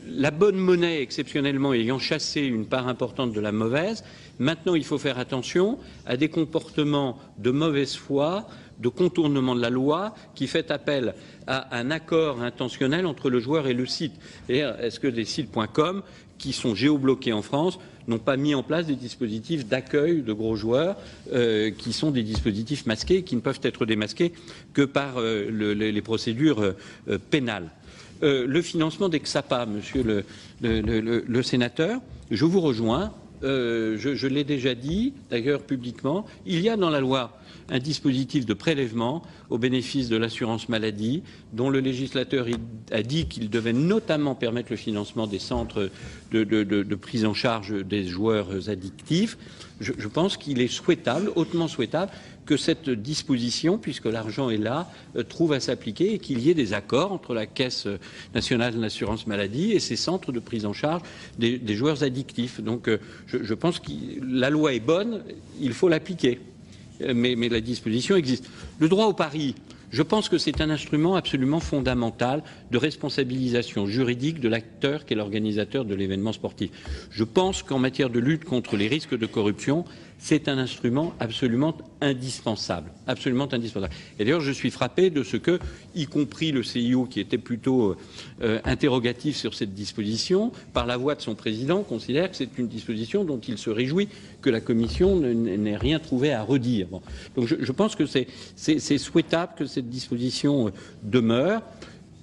la bonne monnaie, exceptionnellement, ayant chassé une part importante de la mauvaise, maintenant il faut faire attention à des comportements de mauvaise foi, de contournement de la loi, qui fait appel à un accord intentionnel entre le joueur et le site. Est-ce que des sites.com, qui sont géobloqués en France, n'ont pas mis en place des dispositifs d'accueil de gros joueurs, qui sont des dispositifs masqués, qui ne peuvent être démasqués que par les procédures pénales. Le financement des XAPA, monsieur le sénateur, je vous rejoins, je l'ai déjà dit, d'ailleurs publiquement, il y a dans la loi un dispositif de prélèvement au bénéfice de l'assurance maladie, dont le législateur a dit qu'il devait notamment permettre le financement des centres de prise en charge des joueurs addictifs. Je pense qu'il est souhaitable, hautement souhaitable, que cette disposition, puisque l'argent est là, trouve à s'appliquer et qu'il y ait des accords entre la Caisse nationale de l'assurance maladie et ces centres de prise en charge des joueurs addictifs. Donc je pense que la loi est bonne, il faut l'appliquer. Mais la disposition existe. Le droit au pari, Je pense que c'est un instrument absolument fondamental de responsabilisation juridique de l'acteur qui est l'organisateur de l'événement sportif. Je pense qu'en matière de lutte contre les risques de corruption, c'est un instrument absolument indispensable. Absolument indispensable. Et d'ailleurs, je suis frappé de ce que, y compris le CIO, qui était plutôt interrogatif sur cette disposition, par la voix de son président, considère que c'est une disposition dont il se réjouit que la Commission n'ait rien trouvé à redire. Bon. Donc je pense que c'est souhaitable que cette disposition demeure.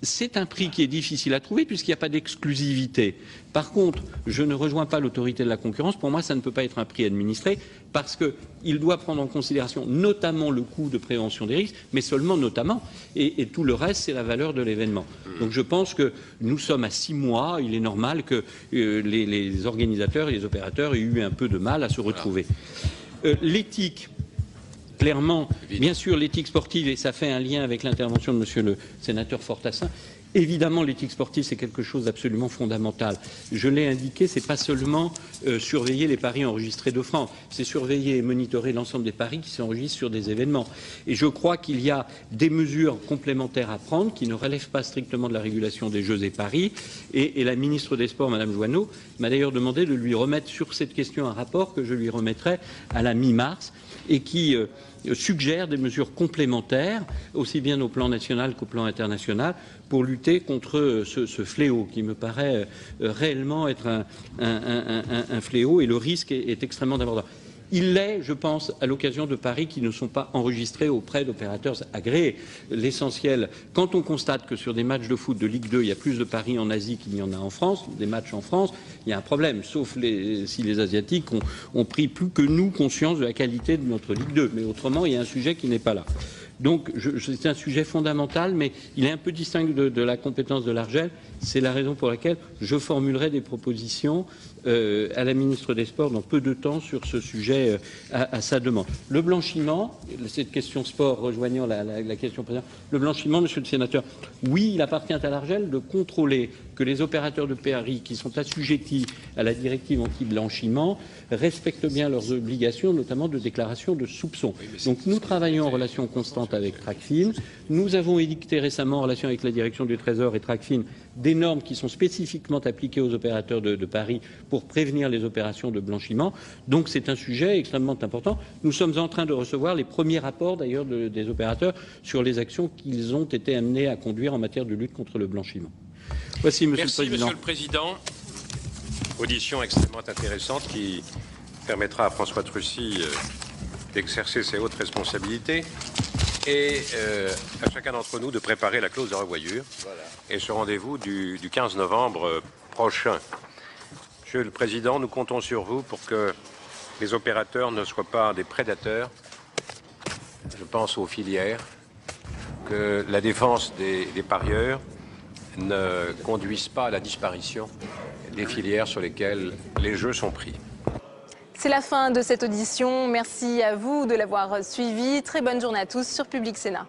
C'est un prix qui est difficile à trouver puisqu'il n'y a pas d'exclusivité. Par contre, je ne rejoins pas l'autorité de la concurrence. Pour moi, ça ne peut pas être un prix administré parce qu'il doit prendre en considération notamment le coût de prévention des risques, mais seulement notamment. Et tout le reste, c'est la valeur de l'événement. Donc je pense que nous sommes à 6 mois. Il est normal que les organisateurs et les opérateurs aient eu un peu de mal à se retrouver. L'éthique. Clairement, bien sûr, l'éthique sportive, et ça fait un lien avec l'intervention de monsieur le sénateur Fortassin, évidemment, l'éthique sportive, c'est quelque chose d'absolument fondamental. Je l'ai indiqué, c'est pas seulement surveiller les paris enregistrés de France, c'est surveiller et monitorer l'ensemble des paris qui s'enregistrent sur des événements. Et je crois qu'il y a des mesures complémentaires à prendre qui ne relèvent pas strictement de la régulation des jeux et paris. Et la ministre des Sports, Madame Joanneau, m'a d'ailleurs demandé de lui remettre sur cette question un rapport que je lui remettrai à la mi-mars et qui suggère des mesures complémentaires, aussi bien au plan national qu'au plan international, pour lutter contre ce fléau qui me paraît réellement être un fléau et le risque est extrêmement important. Il l'est, je pense, à l'occasion de paris qui ne sont pas enregistrés auprès d'opérateurs agréés. L'essentiel, quand on constate que sur des matchs de foot de Ligue 2, il y a plus de paris en Asie qu'il n'y en a en France, des matchs en France, il y a un problème, sauf si les Asiatiques ont pris plus que nous conscience de la qualité de notre Ligue 2. Mais autrement, il y a un sujet qui n'est pas là. Donc c'est un sujet fondamental, mais il est un peu distinct de la compétence de l'Argel. C'est la raison pour laquelle je formulerai des propositions à la ministre des Sports dans peu de temps sur ce sujet à sa demande. Le blanchiment, cette question sport rejoignant la question précédente, le blanchiment, monsieur le sénateur, oui, il appartient à l'Argel de contrôler que les opérateurs de paris qui sont assujettis à la directive anti-blanchiment respectent bien leurs obligations, notamment de déclaration de soupçons. Donc nous travaillons en relation constante avec Tracfin. Nous avons édicté récemment, en relation avec la direction du Trésor et Tracfin, des normes qui sont spécifiquement appliquées aux opérateurs de paris pour prévenir les opérations de blanchiment. Donc c'est un sujet extrêmement important. Nous sommes en train de recevoir les premiers rapports d'ailleurs des opérateurs sur les actions qu'ils ont été amenés à conduire en matière de lutte contre le blanchiment. Voici, Monsieur le Président. Monsieur le Président. Audition extrêmement intéressante qui permettra à François Trucy d'exercer ses hautes responsabilités et à chacun d'entre nous de préparer la clause de revoyure et ce rendez-vous du 15 novembre prochain. Monsieur le Président, nous comptons sur vous pour que les opérateurs ne soient pas des prédateurs. Je pense aux filières, que la défense des parieurs ne conduise pas à la disparition des filières sur lesquelles les jeux sont pris. C'est la fin de cette audition. Merci à vous de l'avoir suivi. Très bonne journée à tous sur Public Sénat.